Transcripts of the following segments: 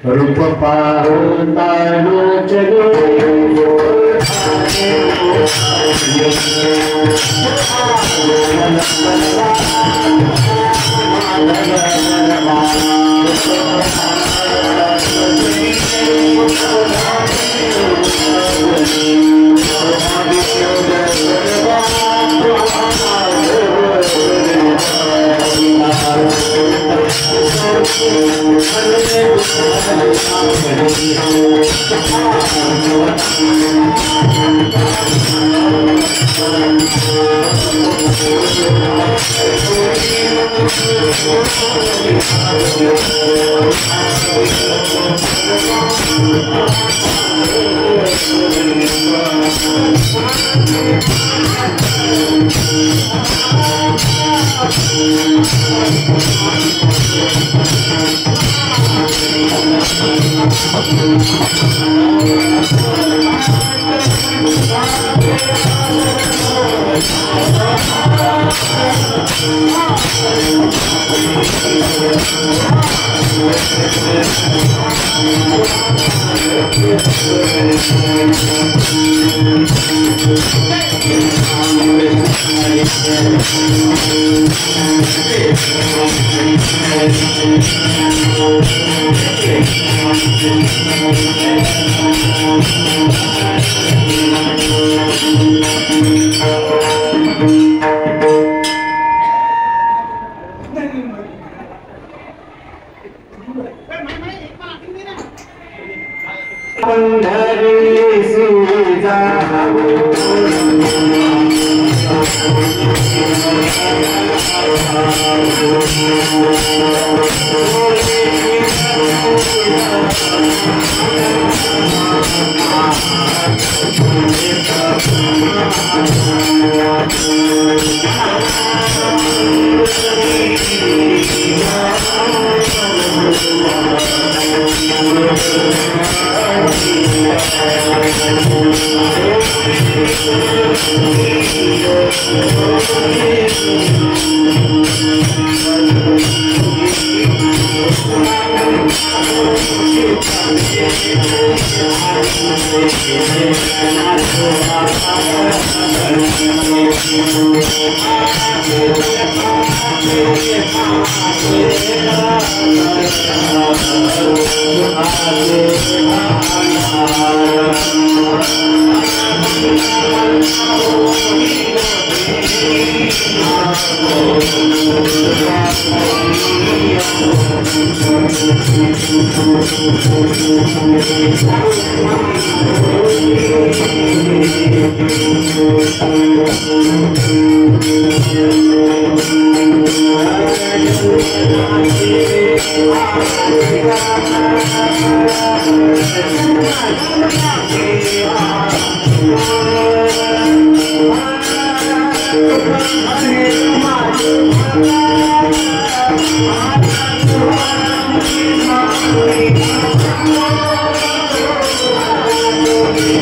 रूप पाहून चलो Thank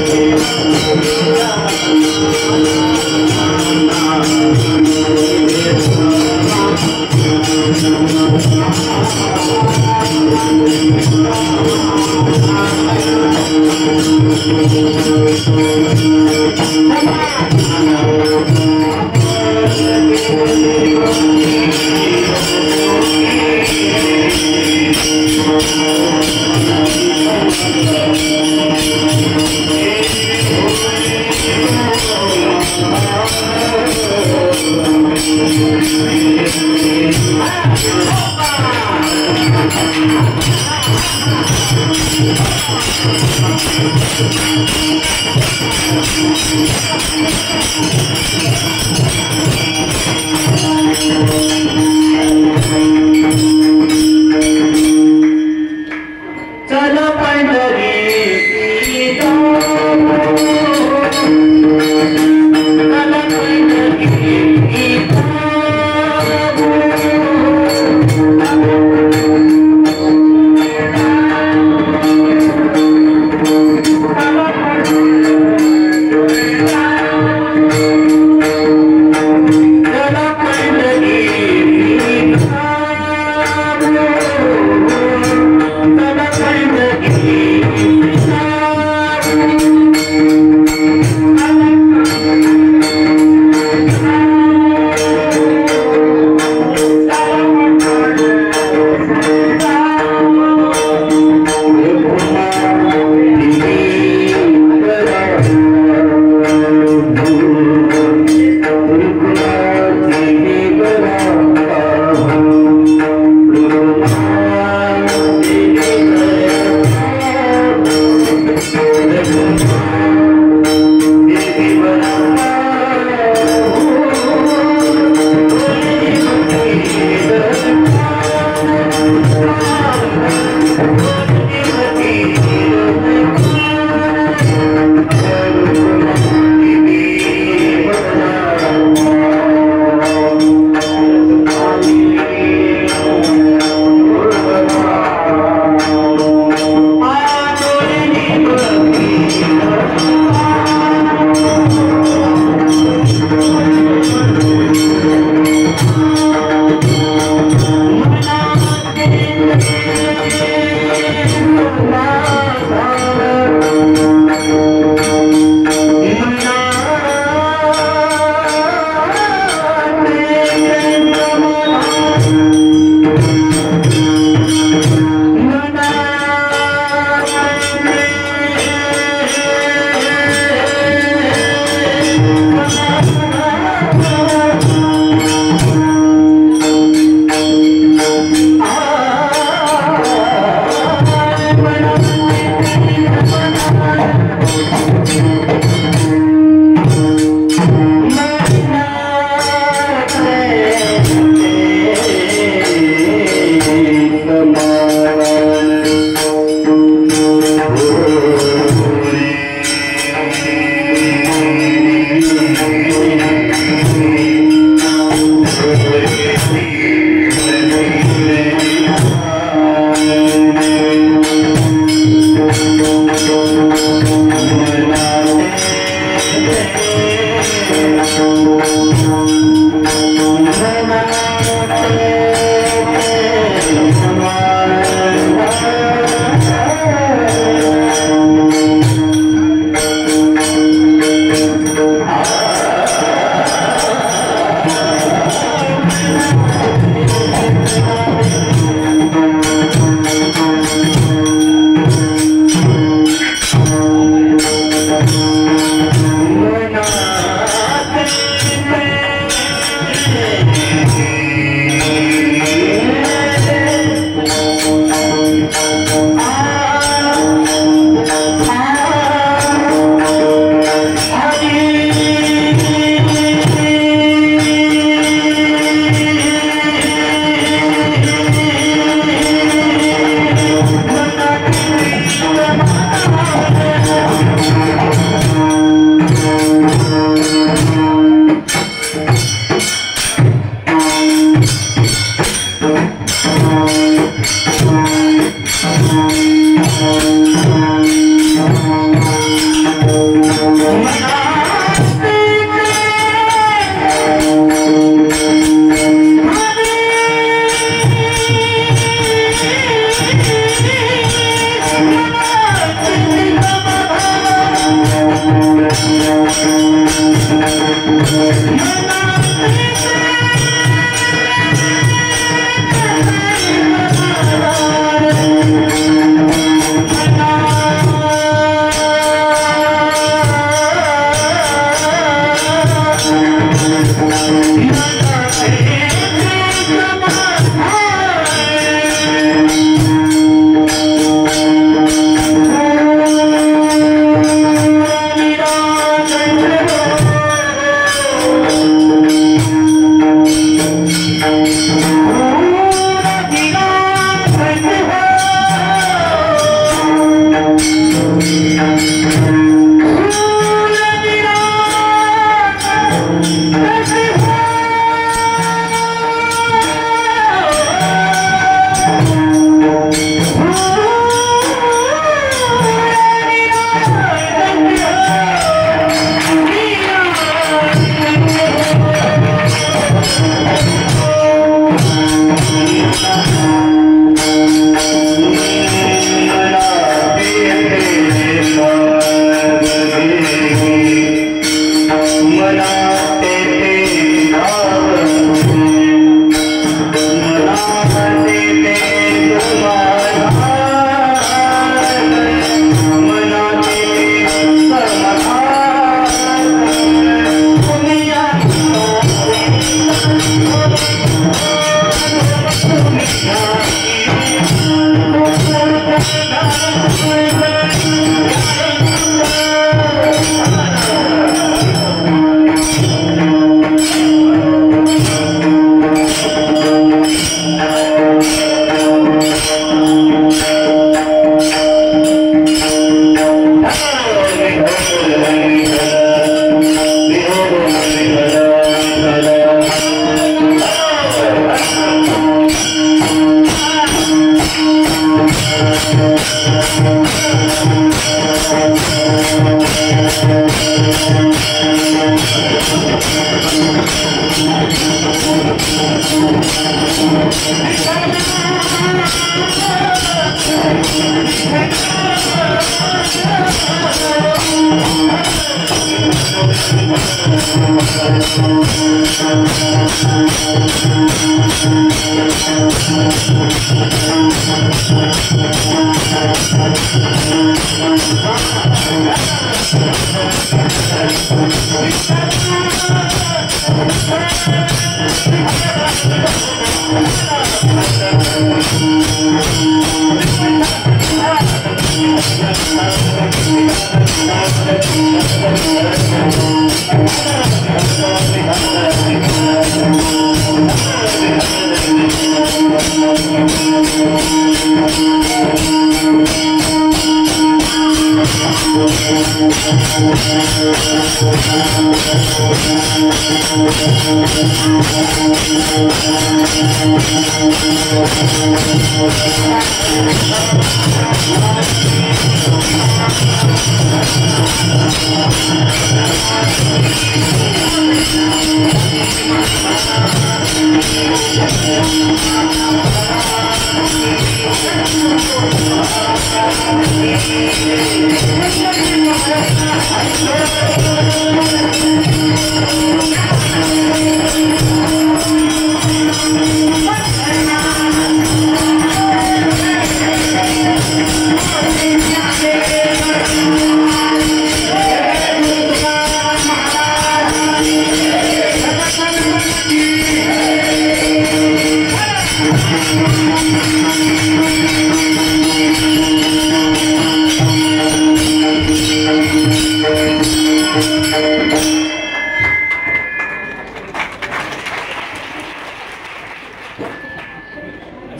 you. Yeah.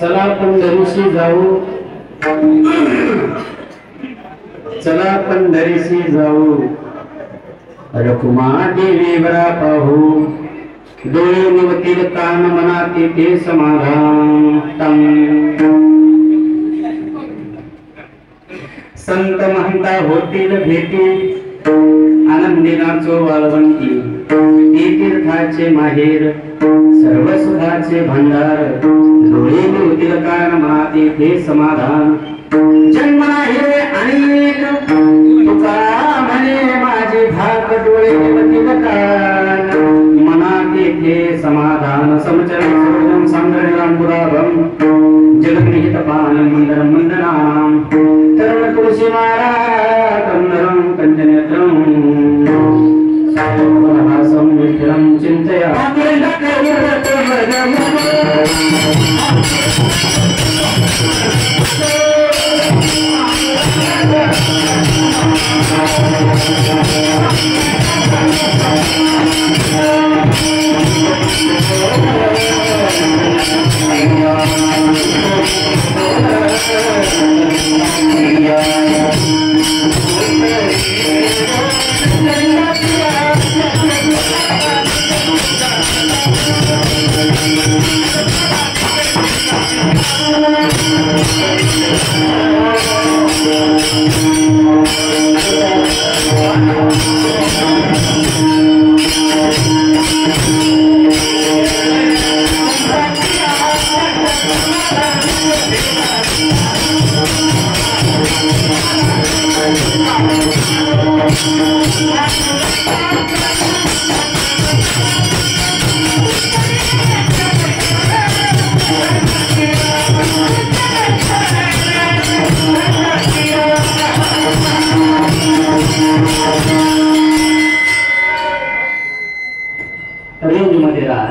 चला पंढरीशी जाऊ, चला पंढरीशी जाऊ, रखुमा देवीवरा पाहू, डोळे निवतील कान मनाती ते समाधान. संत महंता होतील भेटी, आनंदी नाचो वाळवंती, तीर्थाचे माहेर सर्व सुखाचे भंडार, डोळे निवतील कान मनाती ते समाधान. जन्म नाही अनेक तुका म्हणे माझे भाग, डोळे निवतील कान मनाती ते समाधान. समचरण सर्वजन सांगण्यां पुराभम, जगन्निहित पान मंदरम मंदनानां, तरुण तुलसी माला कंदरम कंचनेत्रम, सायंकालहासं विठ्ठलं चिंतया.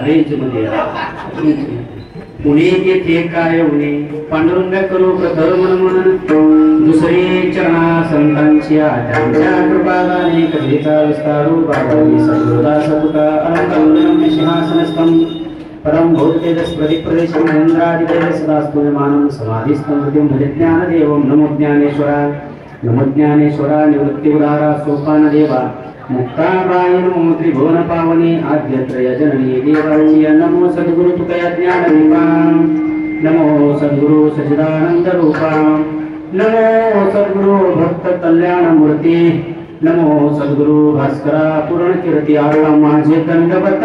रेंज मध्ये पुणे येथे काय उणे, पांडुरंग करू प्रथम म्हणून, दुसरे चरणा संतांची त्यांच्या कृपादाने कधीचा विस्तारू बाबाई सद्गुरुदास तुका अलंकारुणम सिंहासनस्थं परम भौतेजस प्रदीप्रदेशं महेंद्रादिदेव सदास्तुल्यमानं समाधिस्थं हृदयं भज ज्ञानदेवं. नमो ज्ञानेश्वरा, नमो ज्ञानेश्वरा, निवृत्तिउदारा सोपानदेवा, मुक्ताबाई नमो त्रिभुवन पावनी, आद्यत्रय जननी देवाची. नमो सद्गुरु तुकया ज्ञानदीपां, नमो सद्गुरु सच्चिदानंद रूपां, नमो सद्गुरु भक्त कल्याण मूर्ती, नमो सद्गुरु भास्करा पूर्ण कीर्ती आता माझे दंडवत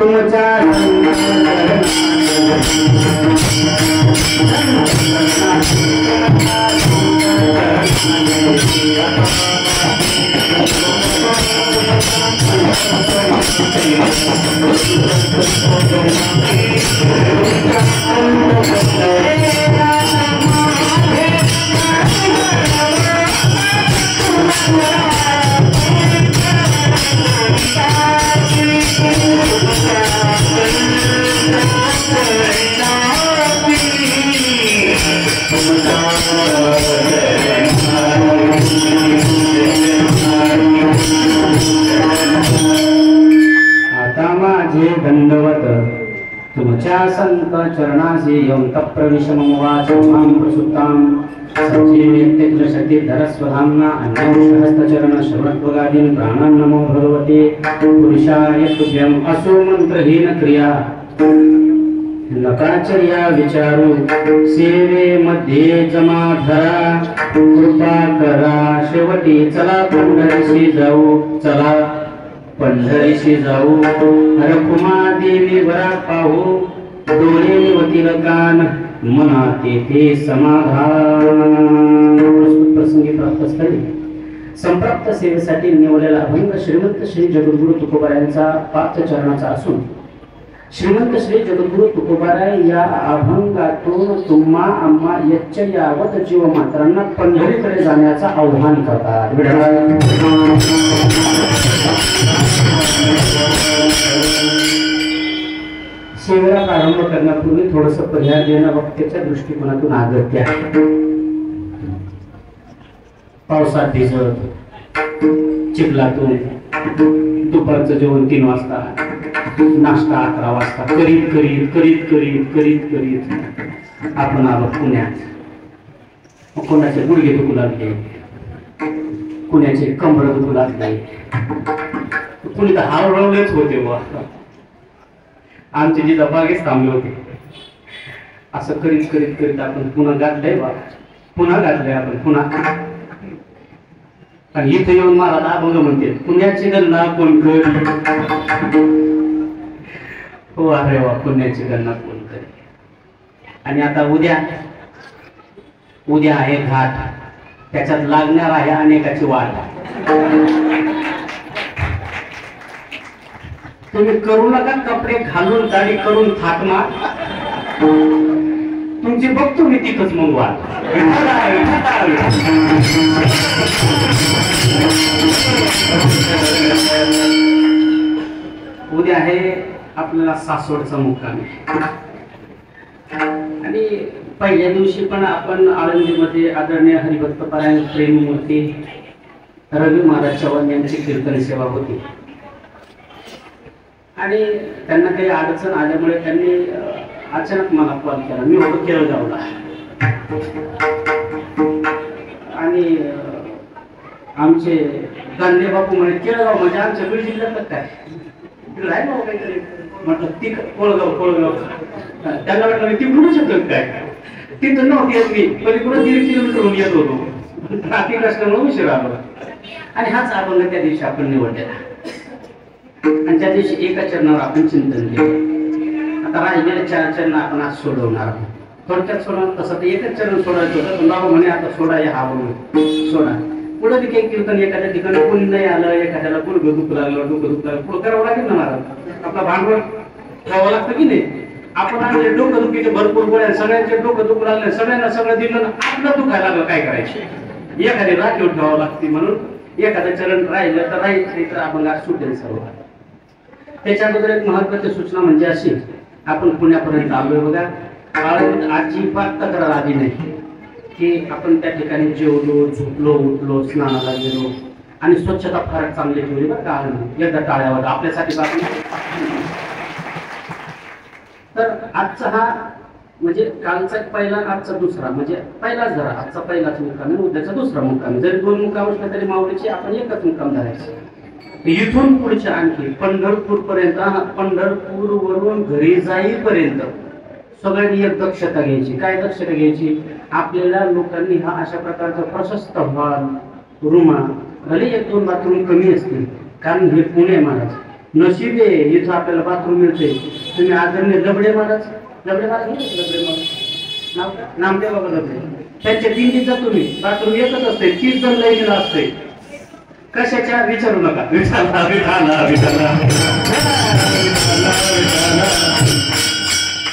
तुमच्या आता माझे दंडवत तुमच्या संत चरणासी येऊन तप्रविश ममवाच मां प्रसुतां सच्चेवेत्य शक्ती धरस्वधाम्ना अन्यहस्तचरण श्रवणत्वगादीन प्राणां नमो भगवते पुरुषाय तुभ्यं असो मंत्रहीन क्रिया नकाचर्या विचारू सेवेमध्ये जमा धरा कृपा करा शेवटी चला पंढरीशी जाऊ चला पंढरीशी जाऊ रखुमा देवी वरा पाहू डोळे वतील कान मना तेथे समाधान प्रसंगी प्राप्त स्थळी संप्राप्त सेवेसाठी निवडलेला अभंग श्रीमंत श्री जगद्गुरु तुकोबारायांचा पाच चरणाचा असून श्रीमंत श्री जगद्गुरु तुकोबाराय या अभंगातून तुम्हा आम्हा यच्च यावत जीव मात्रांना पंढरीकडे जाण्याचा आव्हान करतात. सेवेला प्रारंभ करण्यापूर्वी थोडस पर्याय देणं वक्त्याच्या दृष्टिकोनातून आगत्य आहे. पावसात भिजत चिखलातून दुपारचं जेवण 3 वाजता नाश्ता 11 वाजता करीत करीत करीत करीत करीत करीत आपण आलो पुण्यात. कोणाचे गुडघे दुखू लागले, कुणाचे कंबर दुखू लागले, कुणी तर हावळवलेच होते. व आमचे जिजा बागेच थांबले होते. असं करीत करीत करीत आपण पुन्हा गाठलंय बा, पुन्हा गाठलंय आपण पुन्हा. आणि इथे येऊन मला अभंग म्हणते पुण्याची गणना कोण करी. हो अरे वा, पुण्याची गणना कोण करी. आणि आता उद्या आहे घाट, त्याच्यात लागणार आहे अनेकाची वाट. तुम्ही करू नका कपडे घालून दाढी करून थाटमा, तुमची बघतो मी तिथंच मग वाट. उद्या आहे आपल्याला सासवडचा मुक्काम. आणि पहिल्या दिवशी पण आपण आळंदीमध्ये आदरणीय हरिभक्त पारायण प्रेममूर्ती रवी महाराज चव्हाण यांची कीर्तन सेवा होती. आणि त्यांना काही अडचण आल्यामुळे त्यांनी अचानक मला कॉल केला. मी होतो केळगावला. आणि आमचे गांधे बापू म्हणे केळगाव म्हणजे आमच्या बीड जिल्ह्यात काय काहीतरी म्हटलं ती कोळगाव. त्यांना वाटलं ती म्हणू शकत काय, तिथं नव्हती येत मी, पलीकडून 1.5 किलोमीटरहून येत होतो. ट्रॅफिक असल्यामुळे उशीर आलो. आणि हाच अभंग त्या दिवशी आपण निवडलेला. आणि त्या दिवशी एका चरणावर आपण चिंतन केलं. आता राहिलेल्या 4 चरण आपण आज सोडवणार आहोत. थोडक्यात सोडवणार तसं तर एकच चरण सोडायचं होतं, पण बाबा म्हणे आता सोडा या हा सोडा. पुढे बी काही कीर्तन एखाद्या ठिकाणी कोणी नाही आलं, एखाद्याला गुडघं दुखू लागलं, डोकं दुखू लागलं, पुढं करावं लागेल ना महाराज. आपला भांडवल ठेवावं लागतं की नाही. आपण आणले डोकं दुखीचे भरपूर गोळ्या, सगळ्यांचे डोकं दुखू लागले, सगळ्यांना सगळं दिलं ना आपलं दुखायला लागलं, काय करायचे. एखादी राखीव ठेवावं लागते. म्हणून एखादं चरण राहिलं तर राहील, तर आपण आज सुटेल सर्व. त्याच्या अगोदर एक महत्वाची सूचना म्हणजे अशी, आपण पुण्यापर्यंत आलोय बघा. अजिबात तक्रार आली नाही की आपण त्या ठिकाणी जेवलो, झोपलो, उठलो, स्नानाला गेलो आणि स्वच्छता फार चांगली ठेवली बरं का. एकदा टाळ्यावर आपल्यासाठी बाकी. तर आजचा हा म्हणजे कालचा पहिला, आजचा दुसरा, म्हणजे पहिलाच धरा. आजचा पहिलाच मुक्काम आहे, उद्याचा दुसरा मुक्काम. जरी 2 मुक्काम असले तरी माऊलीचे आपण एकच मुक्काम धरायचे. इथून पुढच्या आणखी पंढरपूर पर्यंत, पंढरपूर वरून घरी जाईपर्यंत सगळ्यांनी एक दक्षता घ्यायची. काय दक्षता घ्यायची? आपल्याला लोकांनी हा अशा प्रकारचा प्रशस्त हॉल, रूमा भले 1-2 बाथरूम कमी असतील, कारण हे पुणे महाराज नशीब आहे इथं आपल्याला बाथरूम मिळते. तुम्ही आदरणीय लबडे महाराज लबडे नामदेव बाबा लबडे त्यांच्या दिंडीत जा तुम्ही, बाथरूम एकच असते, 30 जण लईला असते. कशाच्या विचारू नका.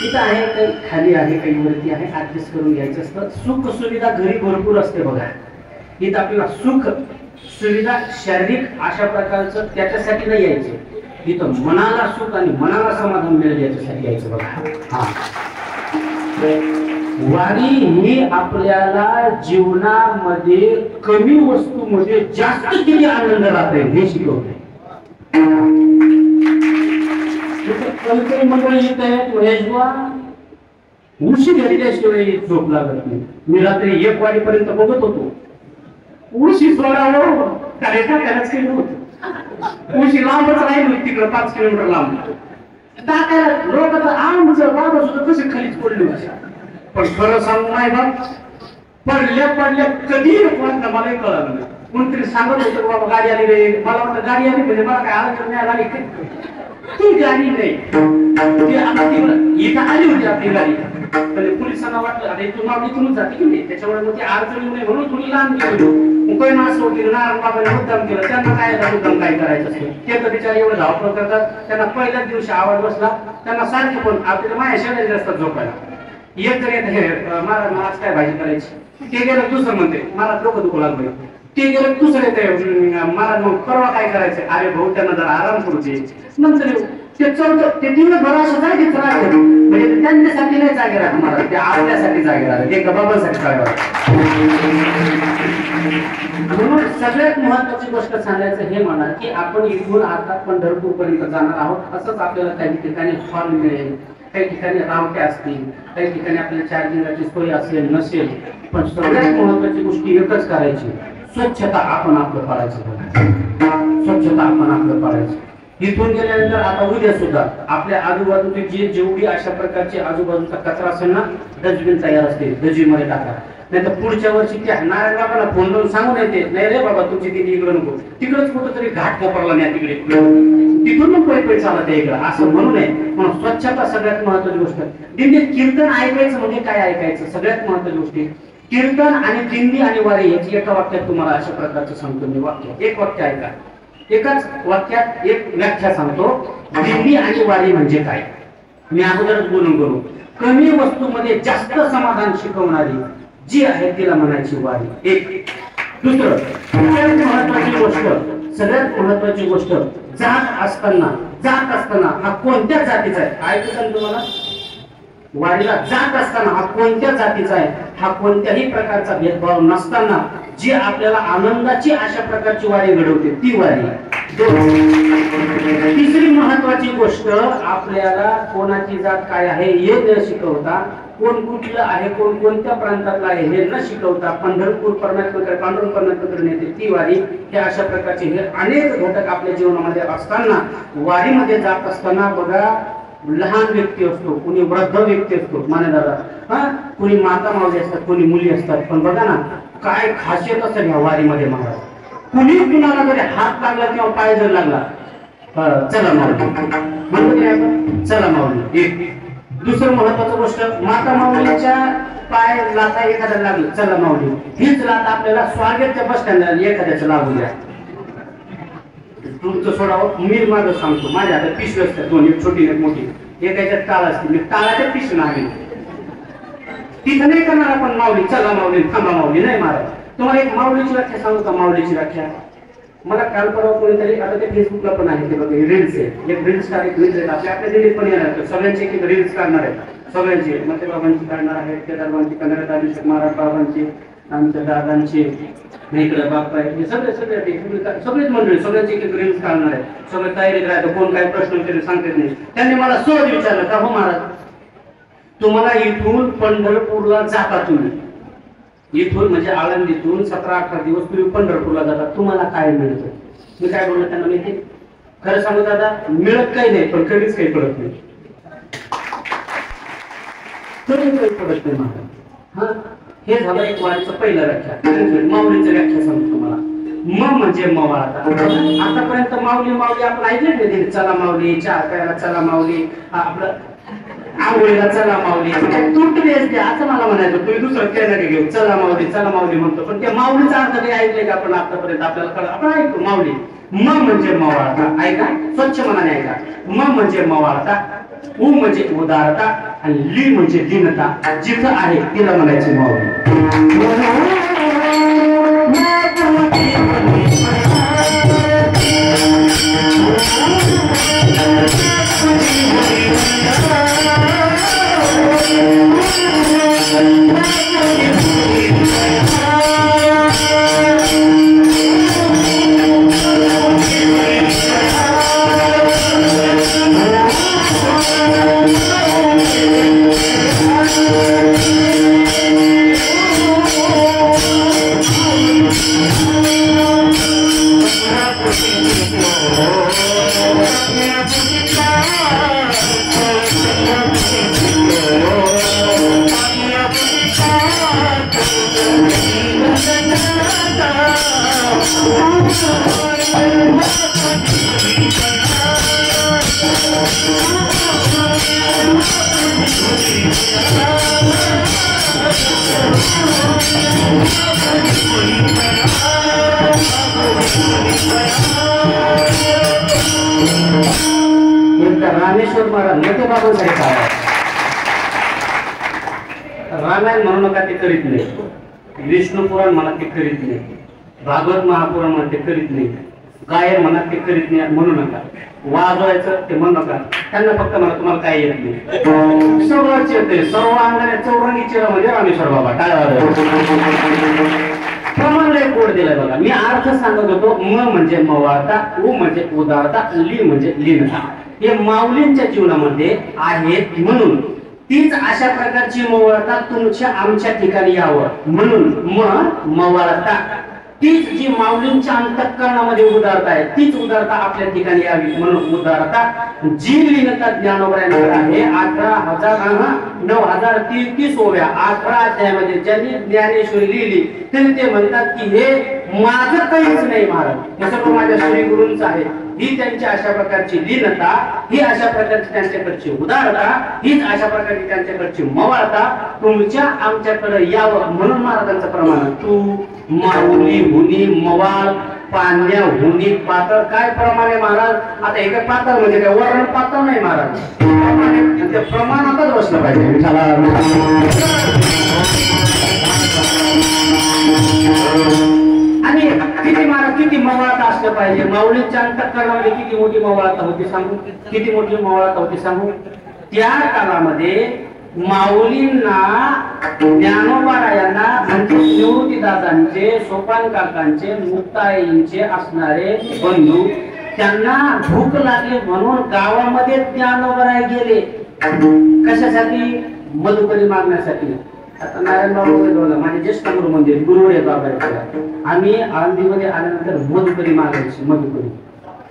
इथं आहे काही खाली आहे काही वरती आहे, ऍडजस्ट करून घ्यायचं असतं. सुख सुविधा घरी भरपूर असते बघा. इथं आपल्याला सुख सुविधा शारीरिक अशा प्रकारचं त्याच्यासाठी नाही यायचं, इथं मनाला सुख आणि मनाला समाधान मिळेल याच्यासाठी यायचं बघा. हा वारी ही आपल्याला जीवनामध्ये कमी वस्तूमध्ये जास्त किती आनंद राहते हे शिकवते. कोणतरी मंडळी येत आहेत, महेशबा उशी घेतल्याशिवाय झोप लागत नाही. मी रात्री 1 वाजेपर्यंत बघत होतो. उशी सोडावं त्यालाच केलं होतं. उशी लांबच राहील तिकडं 5 किलोमीटर लांब टाकायला लोक आमचं बाबा सुद्धा कसे खालीच पडले होते. पण खरं सांगू नाही बा, पडल्या कधी मलाही कळलं नाही. कोणतरी सांगत होतं बाबा गाडी आली रे, मला वाटतं गाडी आली म्हणजे मला काय आलं नाही आली, ती गाडी नाही ती आता इथं आली होती आपली गाडी. पण पोलिसांना वाटलं आता इथून मागणीतूनच जाते की नाही, त्याच्यामुळे मग ती अडचणी नाही म्हणून थोडी लांब गेली. कोणी असं होती नारायण बाबांनी मुद्दाम केलं, त्यांना काय मुद्दाम काय करायचं असतं. ते तर बिचारे एवढं धावपळ करतात, त्यांना पहिल्याच दिवशी आवाज बसला, त्यांना सारखे पण आपल्याला माझ्या शेजारी असतात झोपायला. एक जर येत हे मला आज काय भाजी करायची, ते गेलं दुसरं म्हणते मला डोकं दुखू लागलं, ते गेलं दुसरं येते मला मग परवा काय करायचं, अरे भाऊ त्यांना जरा आराम करू दे. नंतर ते चौथं ते दिवसभर असं जागेच राहते, म्हणजे त्यांच्यासाठी नाही जागे राहत मला, ते आपल्यासाठी जागे राहते, ते बाबांसाठी जागे राहते. म्हणून सगळ्यात महत्वाची गोष्ट सांगायचं हे म्हणा की आपण इथून आता पंढरपूर पर्यंत जाणार आहोत. असंच आपल्याला काही ठिकाणी हॉल मिळेल, काही ठिकाणी रावट्या असतील, काही ठिकाणी आपल्याला चार्जिंगची सोय असेल नसेल, पण सगळ्यात महत्वाची गोष्टी एकच करायची, स्वच्छता आपण आपलं पाळायचं. स्वच्छता आपण आपलं पाळायचं. इथून गेल्यानंतर आता उद्या सुद्धा आपल्या आजूबाजूची जेवढी अशा प्रकारचे आजूबाजूचा कचरा असेल ना, डस्टबिन तयार असते, डस्टबिनमध्ये टाका. नाही तर पुढच्या वर्षी त्या नारायण बाबाला फोन लावून सांगून येते, नाही रे बाबा तुमची दिदी इकडे नको, तिकडच कुठं तरी घाट कपडला नाही तिकडे, तिथून मग पै चालत आहे इकडं, असं म्हणू नये. म्हणून स्वच्छता सगळ्यात महत्वाची गोष्ट. दिंडीत कीर्तन ऐकायचं म्हणजे काय ऐकायचं, सगळ्यात महत्वाची गोष्टी कीर्तन आणि दिंडी आणि वारी याची एका वाक्यात तुम्हाला अशा प्रकारचं सांगतो मी वाक्य. एक वाक्य ऐका, एकाच वाक्यात एक व्याख्या सांगतो. दिंडी आणि वारी म्हणजे काय, मी अगोदरच बोलून करू. कमी वस्तूमध्ये जास्त समाधान शिकवणारी जी आहे तिला म्हणायची वारी. एक. दुसरं सगळ्यात महत्वाची गोष्ट जात असताना हा कोणत्या जातीचा आहे ऐकलं तुम्हाला. वारीला जात असताना हा कोणत्या जातीचा आहे, हा कोणत्याही प्रकारचा भेदभाव नसताना जी आपल्याला आनंदाची अशा प्रकारची वारी घडवते ती वारी. तिसरी महत्वाची गोष्ट आपल्याला कोणाची जात काय आहे हे न शिकवता, कोण कुठलं आहे, कोण कोणत्या प्रांतातला आहे हे न शिकवता पंढरपूर पांडुरंग परमेश्वर नेते ती वारी. हे अशा प्रकारचे हे अनेक घटक आपल्या जीवनामध्ये असताना वारीमध्ये जात असताना बघा, लहान व्यक्ती असतो, कुणी वृद्ध व्यक्ती असतो मानेदारा, कुणी माता मावली असतात, कुणी मुली असतात. पण बघा ना काय खासियत असेल ह्या वारीमध्ये महाराज. कुणी कुणाला जरी हात लागला किंवा पाय जर लागला, चला माऊली म्हणतो की आपण चला माऊली. एक. दुसरं महत्वाचं गोष्ट, माता माऊलीच्या पाय लाथा एखाद्याला लागलं चला माऊली, हीच लाथ आपल्याला स्वागतच्या बस स्टँडला एखाद्याचं लागू द्या. तुमचं सोडावं, मी माझं सांगतो, माझ्या हातात पिशवी असतात दोन, एक छोटी एक मोठी, एकाच्यात टाळ असते, मी टाळाच्या पिशवी नाही तिथं नाही करणार आपण माऊली चला माऊली थांबा माऊली नाही महाराज. तुम्हाला एक माऊलीची व्याख्या सांगू का. माऊलीची व्याख्या मला काल परवा कोणीतरी, आता ते फेसबुकला पण आहे ते बघा, रील्स आहे, एक रील्स एक रील्स आहेत आपल्या दिल्लीत पण येणार, सगळ्यांची एक रील्स काढणार आहेत, सगळ्यांची मते बाबांची काढणार आहेत, केदारबाबांची काढणार आहेत, अभिषेक महाराज बाबांची, आमच्या दादांची, इकडे बाप्पा आहेत, हे सगळेच मंडळी सगळ्यांची एक रील्स काढणार आहेत. सगळे तयारीत राहतं, कोण काय प्रश्न विचारले सांगत नाही. त्यांनी मला सहज विचारलं का हो महाराज तुम्हाला इथून पंढरपूरला जाता, तुम्ही इथून म्हणजे आळंदीतून 17-18 दिवस तुम्ही पंढरपूरला जाता, तुम्हाला काय मिळतं. मी काय बोललो त्यांना माहिती, खरं सांगू दादा मिळत काही नाही, पण कधीच काही पडत नाही, कधीच काही पडत नाही महाराज. हा हे झालं एक वारीचं पहिलं व्याख्या. माऊलीचं व्याख्या सांगतो तुम्हाला. म म्हणजे मवाळता. आतापर्यंत माऊली माऊली आपण ऐकले नाही, चला माऊली चहा प्यायला, चला माऊली आपलं आंघोळीला, चला माऊली तुटली असते असं मला म्हणायचं. तुम्ही दुसरं काय नका घेऊ, चला माऊली म्हणतो, पण त्या माऊलीचा अर्थ काही ऐकले का आपण आतापर्यंत? आपल्याला कळलं, आपण ऐकतो माऊली. म म्हणजे मवाळता, ऐका स्वच्छ मनाने ऐका. म म्हणजे मवाळता, उ म्हणजे उदारता आणि ली म्हणजे लीनता. जिथं आहे तिला म्हणायची माऊली. रामेश्वर महाराज मोठे बाबांसाठी काय रामायण म्हणू नका ते करीत नाही, विष्णू पुराण म्हणा ते करीत नाही, भागवत महापुराण म्हणा ते करीत नाही, गायन म्हणा ते करीत नाही म्हणू नका, वाजवायचं ते म्हणू नका. त्यांना फक्त म्हणा तुम्हाला काय येत नाही, सगळंच येते, सर्व अंगाने चौरंगी चेहरा म्हणजे रामेश्वर बाबा. काय प्रमाण कोड दिलाय बघा. मी अर्थ सांगत होतो, म म्हणजे मवाळता, उ म्हणजे उदारता, ली म्हणजे लीनता. हे माऊलींच्या जीवनामध्ये आहेत, म्हणून तीच अशा प्रकारची मवाळता तुमच्या आमच्या ठिकाणी यावं म्हणून मवाळता. तीच जी माऊलींच्या अंतःकरणामध्ये उदारता आहे, तीच उदारता आपल्या ठिकाणी यावी म्हणून उदारता. जी लीनता ज्ञानोबरायांकडे आहे 9,033 ओव्या 18 अध्यायामध्ये ज्यांनी ज्ञानेश्वरी लिहिली, त्यांनी ते म्हणतात की हे माझं काहीच नाही महाराज, हे सर्व माझ्या श्री गुरूंचं आहे. ही त्यांची अशा प्रकारची लीनता, ही अशा प्रकारची त्यांच्याकडची उदारता, हीच अशा प्रकारची त्यांच्याकडची मवाळता तुमच्या आमच्याकडे यावं म्हणून महाराजांचं प्रमाण. तू माऊली हुनी मवाळ पाण्या हुनी पातळ. काय प्रमाण आहे महाराज? आता हे काय पातळ म्हणजे काय वरण पातळ नाही महाराज, ते प्रमाणातच बसलं पाहिजे. आणि किती महाराज किती मवाळता असलं पाहिजे. माऊलींच्या अंतःकरणामध्ये किती मोठी मवाळता होती सांगू, किती मोठी मवाळता होती सांगू. त्या काळामध्ये माऊलींना ज्ञानोबारायांना म्हणजे निवृत्तीदादांचे, सोपान काकांचे, मुक्ताईंचे असणारे बंधू, त्यांना भूक लागली म्हणून गावामध्ये ज्ञानोबाराय गेले. कशासाठी? मधुकरी मागण्यासाठी. आता नारायण बाबा माझे ज्येष्ठ गुरु मंदिर गुरुवडे बाबा, आम्ही आळंदीमध्ये आल्यानंतर मधुकरी मागायची.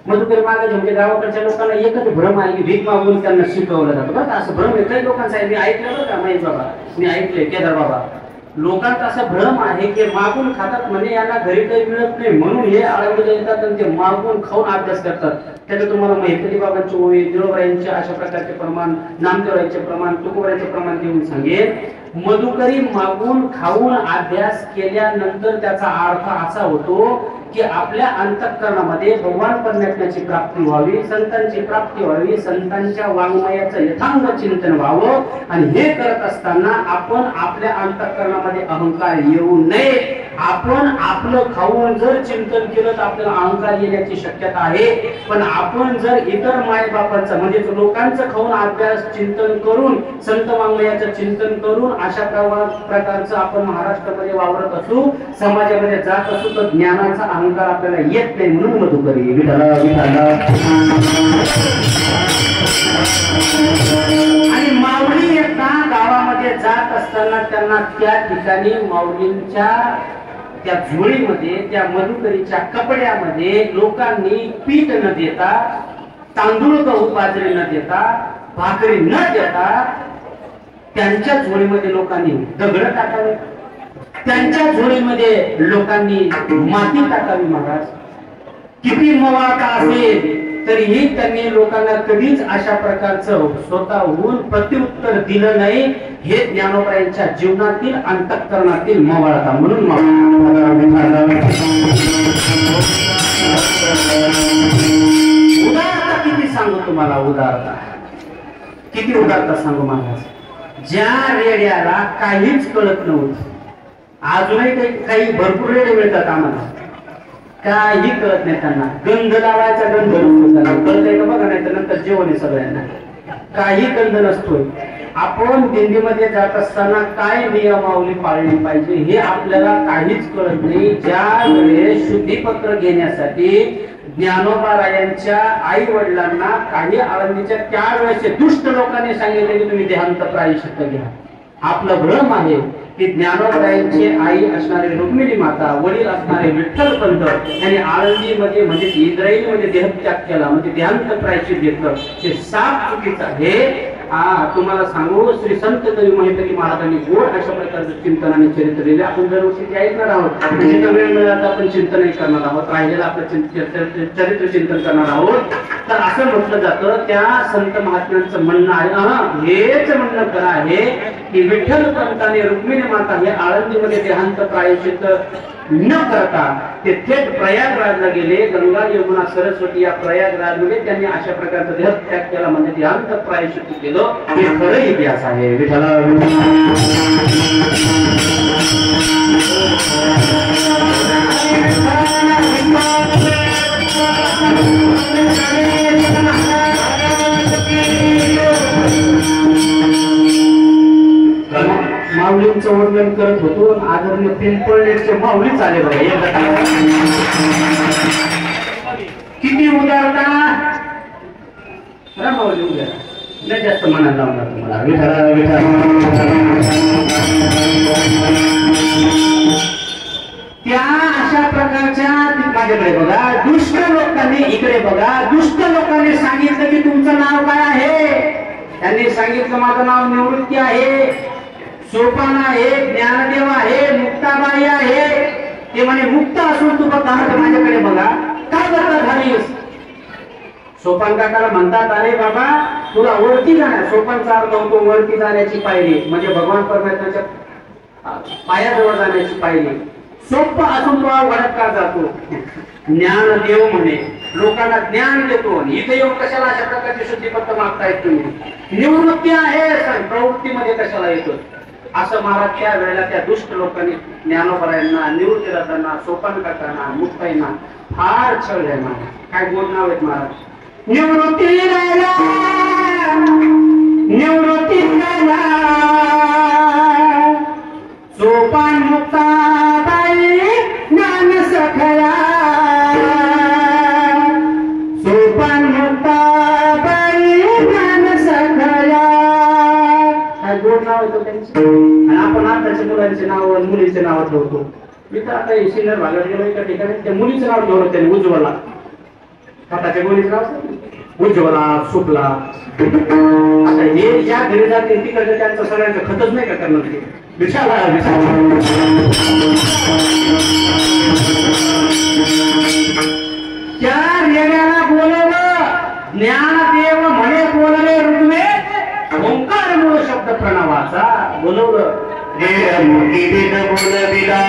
मधुकरी मागायची म्हणजे गावाकडच्या लोकांना एकच भ्रम आहे की भीक मागून त्यांना शिकवलं जातं. बरं असं भ्रम आहे काही लोकांचा आहे. मी ऐकलं बरं का महेश बाबा, मी ऐकलंय केदार बाबा, लोकांचा असा भ्रम आहे की मागून खातात म्हणजे यांना घरी काही मिळत नाही म्हणून हे आळंदीला येतात आणि ते मागून खाऊन अभ्यास करतात. त्याचं तुम्हाला महिपती बाबांची ओवी, दिळोबाईंचे अशा प्रकारचे प्रमाण, नामदेवरायांचे प्रमाण, तुकोबाईंचे प्रमाण देऊन सांगेल. मधुकरी मागून खाऊन अभ्यास केल्यानंतर त्याचा अर्थ असा होतो की आपल्या अंतःकरणामध्ये भगवान परमात्म्याची प्राप्ती व्हावी, संतांची प्राप्ती व्हावी, संतांच्या वाङ्मयाचं यथांग चिंतन व्हावं. आणि हे करत असताना आपण आपल्या अंतःकरणामध्ये अहंकार येऊ नये. आपण आपलं खाऊन जर चिंतन केलं तर आपल्याला अहंकार येण्याची शक्यता आहे. पण आपण जर इतर मायबापांचं म्हणजे लोकांचं खाऊन अभ्यास चिंतन करून, संत वाङ्मयाचं चिंतन करून अशा प्रकारचं आपण महाराष्ट्रामध्ये वावरत असू, समाजामध्ये जात असू, तर ज्ञानाचा अहंकार आपल्याला येत नाही म्हणून मधुकरी. आणि माऊली एकदा गावामध्ये जात असताना त्यांना त्या ठिकाणी माऊलींच्या त्या झोळीमध्ये, त्या मधुकरीच्या कपड्यामध्ये लोकांनी पीठ न देता, तांदूळ गहू बाजरी न देता, भाकरी न देता त्यांच्या झोळीमध्ये लोकांनी दगड टाकावे. त्यांच्या झोळीमध्ये लोकांनी माती टाकावी महाराज. किती मवाळता असेल तरीही त्यांनी लोकांना कधीच अशा प्रकारचं स्वतःहून प्रत्युत्तर दिलं नाही. हे ज्ञानोबांच्या जीवनातील अंतःकरणातील मवाळता. म्हणून उदारता किती सांगू तुम्हाला, उदारता किती, उदारता सांगू महाराज. ज्या रेड्याला काहीच कळत नव्हतं, अजूनही काही भरपूर रेडे मिळतात आम्हाला, काही कळत नाही त्यांना. गंध लावायचा गंध नसतो त्यांना, कळत का बघा, नाही तर नंतर जेवण आहे सगळ्यांना. काही गंध नसतोय. आपण दिंडीमध्ये जात असताना काय नियमावली पाळली पाहिजे हे आपल्याला काहीच कळत नाही. ज्या वेळेस शुद्धीपत्र घेण्यासाठी ज्ञानोबारायांच्या आई वडिलांना काही आळंदीच्या त्यावेळेस दुष्ट लोकांनी सांगितले की तुम्ही देहांत प्रायश्चित्त घ्या. आपलं भ्रम आहे की ज्ञानोबारायांची आई असणारे रुक्मिणी माता, वडील असणारे विठ्ठल पंत यांनी आळंदीमध्ये म्हणजे इस्रायलमध्ये देहत्याग केला, म्हणजे देहांत प्रायश्चित्त घेतलं. हे साफ चुकीचं आहे. तुम्हाला सांगू, श्री संत कवी महितकी महाराजांनी गोड अशा प्रकारचं चिंतन आणि चरित्र लिहिले. आपण दरवर्षी ते ऐकणार आहोत. म्हणजे वेळ मिळाला तर आपण चिंतनही करणार आहोत, राहिलेलं आपलं चरित्र चिंतन करणार आहोत. तर असं म्हटलं जातं, त्या संत महात्म्यांचं म्हणणं आहे, हेच म्हणणं खरं आहे की विठ्ठल पंताने रुक्मिणी माता हे आळंदीमध्ये देहांत प्रायश्चित्त न करता ते थेट प्रयागराजला गेले. गंगा यमुना सरस्वती या प्रयागराजमध्ये त्यांनी अशा प्रकारचा देहत्याग केला, म्हणजे देहांत प्रायश्चित्त केलं. हे खरं इतिहास आहे. विठ्ठला माऊलींचं वर्णन करत होतो. आदरणीय पिंपळनेरचे माऊलीच आले बघा. किती उदारता माऊली, उद्या नाही जास्त मनात लावणार तुम्हाला. विठ्ठला त्या अशा प्रकारच्या माझ्याकडे बघा, दुष्ट लोकांनी, इकडे बघा, दुष्ट लोकांनी सांगितलं की तुमचं नाव काय आहे. त्यांनी सांगितलं माझं नाव निवृत्ती आहे, सोपान आहे, ज्ञानदेव आहे, मुक्ताबाई आहे. ते म्हणे मुक्त असून तू बघा माझ्याकडे बघा, काय करता झालीस. सोपान काकाला म्हणतात, अरे बाबा तुला वरती जाण्या, सोपानचा अर्थ होतो वरती जाण्याची पायरी, म्हणजे भगवान परमेश्वराच्या पायाजवळ जाण्याची पायरी. सोपं असून तो वडत का जातो. ज्ञानदेव म्हणे लोकांना ज्ञान देतो. इथे येऊन कशाला अशा प्रकारची शुद्धीपत्र मागतायत तुम्ही. निवृत्ती आहे, प्रवृत्तीमध्ये कशाला येतो. असं महाराज त्या वेळेला त्या दुष्ट लोकांनी ज्ञानोबारायांना, निवृत्ती दादांना, सोपान काकांना, मुक्ताईंना फार छळलंय महाराज. काय बोल नाव आहेत महाराज. निवृत्ती निवृत्ती सोपान मुक्ताबाई ज्ञान सखया, सोपान मुक्ताबाई ज्ञान सखया. काय गोड नाव येतो त्यांचे. आणि आपण आताच्या मुलांचे नाव, मुलीचे नाव ठेवतो. मी तर आता सिनियर भागात गेलो एका ठिकाणी, त्या मुलीचं नाव ठेवलं त्यांनी, उज्ज्वला. स्वतःच्या मुलीचं नाव उज्ज्वला, शुक्ला. आता हे ज्या घरी जाते तिकडे त्यांचं सगळ्यांचं खतच नाही का करणार ते. विचारा त्या रेड्याला बोलवलं, ज्ञानदेव म्हणे बोलले ऋग्वेद ओंकार मूळ शब्द प्रणवाचा बोलवलं. रे मूर्ती बोलविला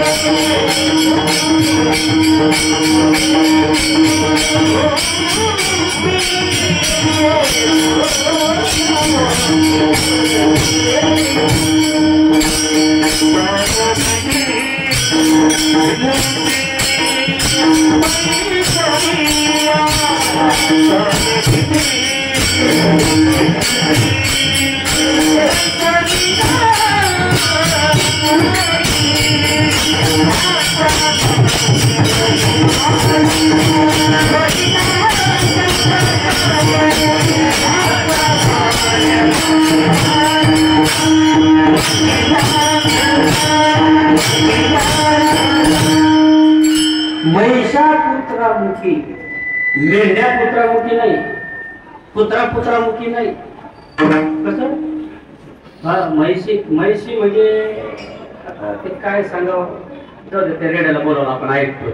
Thank you. महिषापुत्रामुखी, मेंढ्या पुत्रामुखी नाही, पुत्रामुखी नाही. कसं म्हैशी म्हणजे ते काय सांगावं, त्या रेड्याला बोलावलं आपण ऐकतो.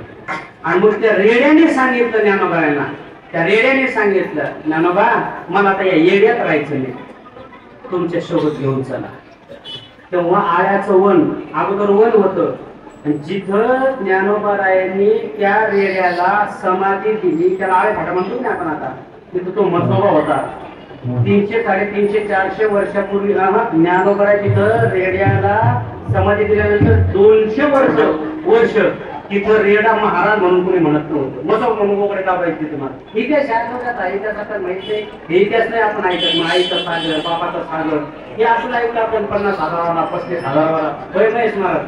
आणि मग त्या रेड्याने सांगितलं ज्ञानोबायांना, त्या रेड्याने सांगितलं ज्ञानोबा मला आता या येड्यात राहायचं नाही, तुमच्या सोबत घेऊन चला. तेव्हा आळ्याचं वन, अगोदर वन होतं, जिथं ज्ञानोबारायांनी त्या रेड्याला समाधी दिली, त्याला आळे फाटा म्हणतो ना आपण आता, तिथं तो मसोबा होता. 300, 350, 400 वर्षापूर्वी ज्ञानोबाराय तिथं रेड्याला समाधी दिल्यानंतर 200 वर्ष तिथं रेडा महाराज म्हणून कोणी म्हणत नव्हतं, मसोबा म्हणून वगैरे दाबायची. तुम्हाला इतिहास इतिहासात माहिती आहे, हे इतिहास नाही आपण ऐकत. मग आईचा सागर, बापाचा सागर हे असं ऐकलं आपण 50,000, 35,000. होय महेश महाराज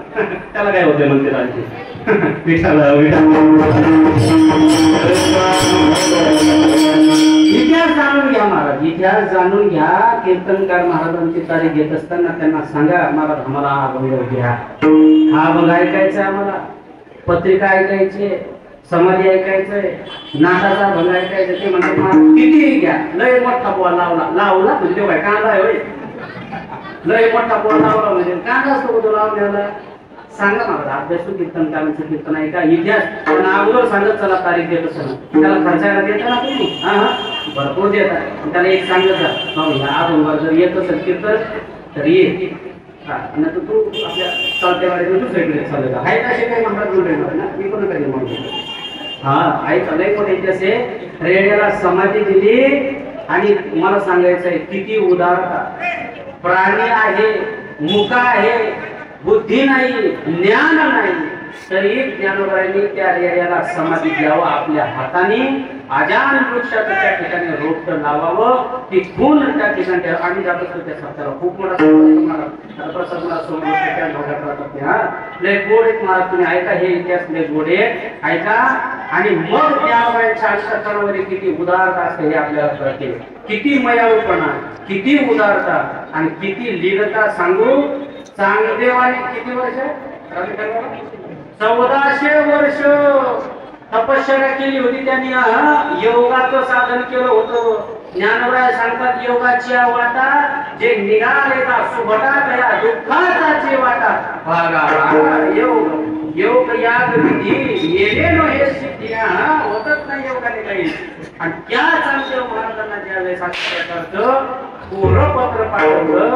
त्याला काय होते म्हणते राजे इतिहास जाणून घ्या महाराज, इतिहास जाणून घ्या. कीर्तनकार महाराजांची तारीख घेत असताना त्यांना सांगा महाराज आम्हाला हा अभंग घ्या, हा अभंग ऐकायचा, आम्हाला पत्रिका ऐकायची, समाधी ऐकायचंय, नाटाचा अभंग ऐकायचं. ते म्हणतात किती घ्या, लय मोठा बोल लावला म्हणजे ते काय कांदा आहे, लय मोठा बोल लावला म्हणजे कांदा असतो तो लावण्याला. सांगा मला अभ्यासू कीर्तनकारांचं कीर्तन ऐका, इतिहास पण अगोदर सांगत चला तारीख देत असं त्याला खर्चायला देता ना तुम्ही, भरपूर देतात. त्याला एक सांगत जा अभंगावर जर येत असेल कीर्तन तर ये, नाही तर तू आपल्या चालत्या वाडीतून दुसरीकडे चालू आहे असे काही म्हणतात ना, मी पण कधी म्हणतो. आई लय मोठे इतिहास आहे. रेड्याला समाधी दिली आणि मला सांगायचं आहे किती उदारता. प्राणी आहे, मुख आहे, बुद्धी नाही, ज्ञान नाही, तरी ज्ञानोबांनी त्या रेड्याला समाधी द्यावं आपल्या हाताने. अजान वृक्षाचं त्या ठिकाणी रोप लावावं, ती खून त्या ठिकाणी आम्ही जात असतो. त्या सप्ताहाला खूप मोठा प्रसाद मला समोर लय गोड आहेत महाराज, तुम्ही ऐका हे इतिहास लय गोड आहे, ऐका. आणि मग ज्ञानोबांच्या अंतःकरणामध्ये किती उदारता असते हे आपल्याला कळते. किती मयाळूपणा, किती उदारता आणि किती लीलता. सांगू चांगदेवाने किती वर्ष, 1400 वर्ष तपश्चर्या केली होती त्यांनी. योगाचं साधन केलं होतं. ज्ञानोबा सांगतात योगाची वाटा जे निघाले का सुभटा गया दुःखाचा वाटा भागा. योग याग विधी येणे नो हे सिद्धिया होतच नाही योगाने काही. आणि त्या चांगदेव महाराजांना ज्यावेळेस करतं पूर्वपत्र पाठवलं,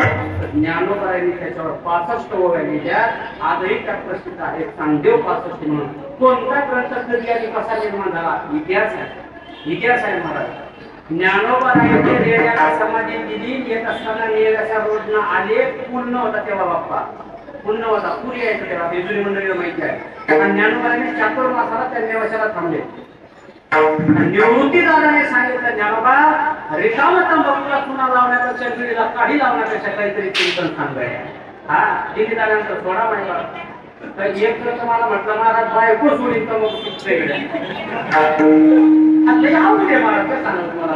ज्ञानोबांनी त्याच्यावर 65 ओव्या लिहिल्या. आजही त्या प्रसिद्ध आहे चांगदेव 65 म्हणून. कोणता ग्रंथ कधी आणि कसा निर्माण झाला इतिहास आहे, इतिहास आहे महाराज. ज्ञानोबांनी रेड्याला समाधी दिली. येत असताना नेरच्या रोडनं आले, पूर्ण होता तेव्हा बाप्पा, पूर्ण होता, पूर यायचं तेव्हा, ते जुनी मंडळीला माहिती आहे. आणि ज्ञानोबांनी चातुर्मासाला त्या नेवाशाला थांबले. निवृत्तीदाराने सांगितलं ज्ञानोबा रिकामा तंबाखूला चुना लावण्यापेक्षा, पिढीला काढी लावण्यापेक्षा काहीतरी कीर्तन सांगाय. दिल्लीदारांचं सोडा माहिती एक तर तुम्हाला म्हटलं महाराज बायको सोडीन तर मग महाराज काय सांगत तुम्हाला.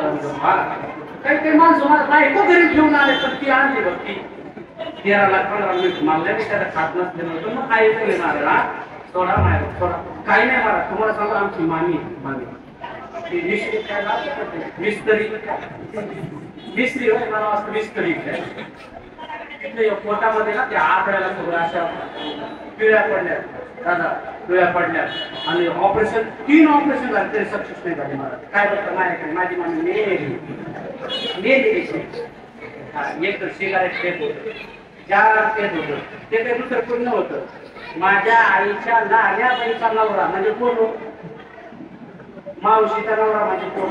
काही माणसं मला बायको घरी घेऊन आले पण ती आणली बघ, ती 13 लाख 15 मिनिट मारल्या मी त्याला खात नसले नव्हतं. मग काय महाराज सोडा माहिती सोडा काही नाही महाराज. तुम्हाला सांगा आमची मामी मिस्त्री मला वाटतं मिस्त्री पोटामध्ये ना त्या आकड्याला सगळं अशा पिळ्या पडल्या, दादा पिळ्या पडल्या. आणि ऑपरेशन 3 ऑपरेशन झाले तरी सक्सेस नाही झाले महाराज. काय बघतं माझ्याकडे माझी मामी मेली. एक तर सिगारेट पेत होतं, 4 पेत होतं, ते काही दुसरं पूर्ण होतं. माझ्या आईच्या लहान्या बहिणीचा नवरा म्हणजे कोण, मावशीचा नवरा म्हणजे कोण,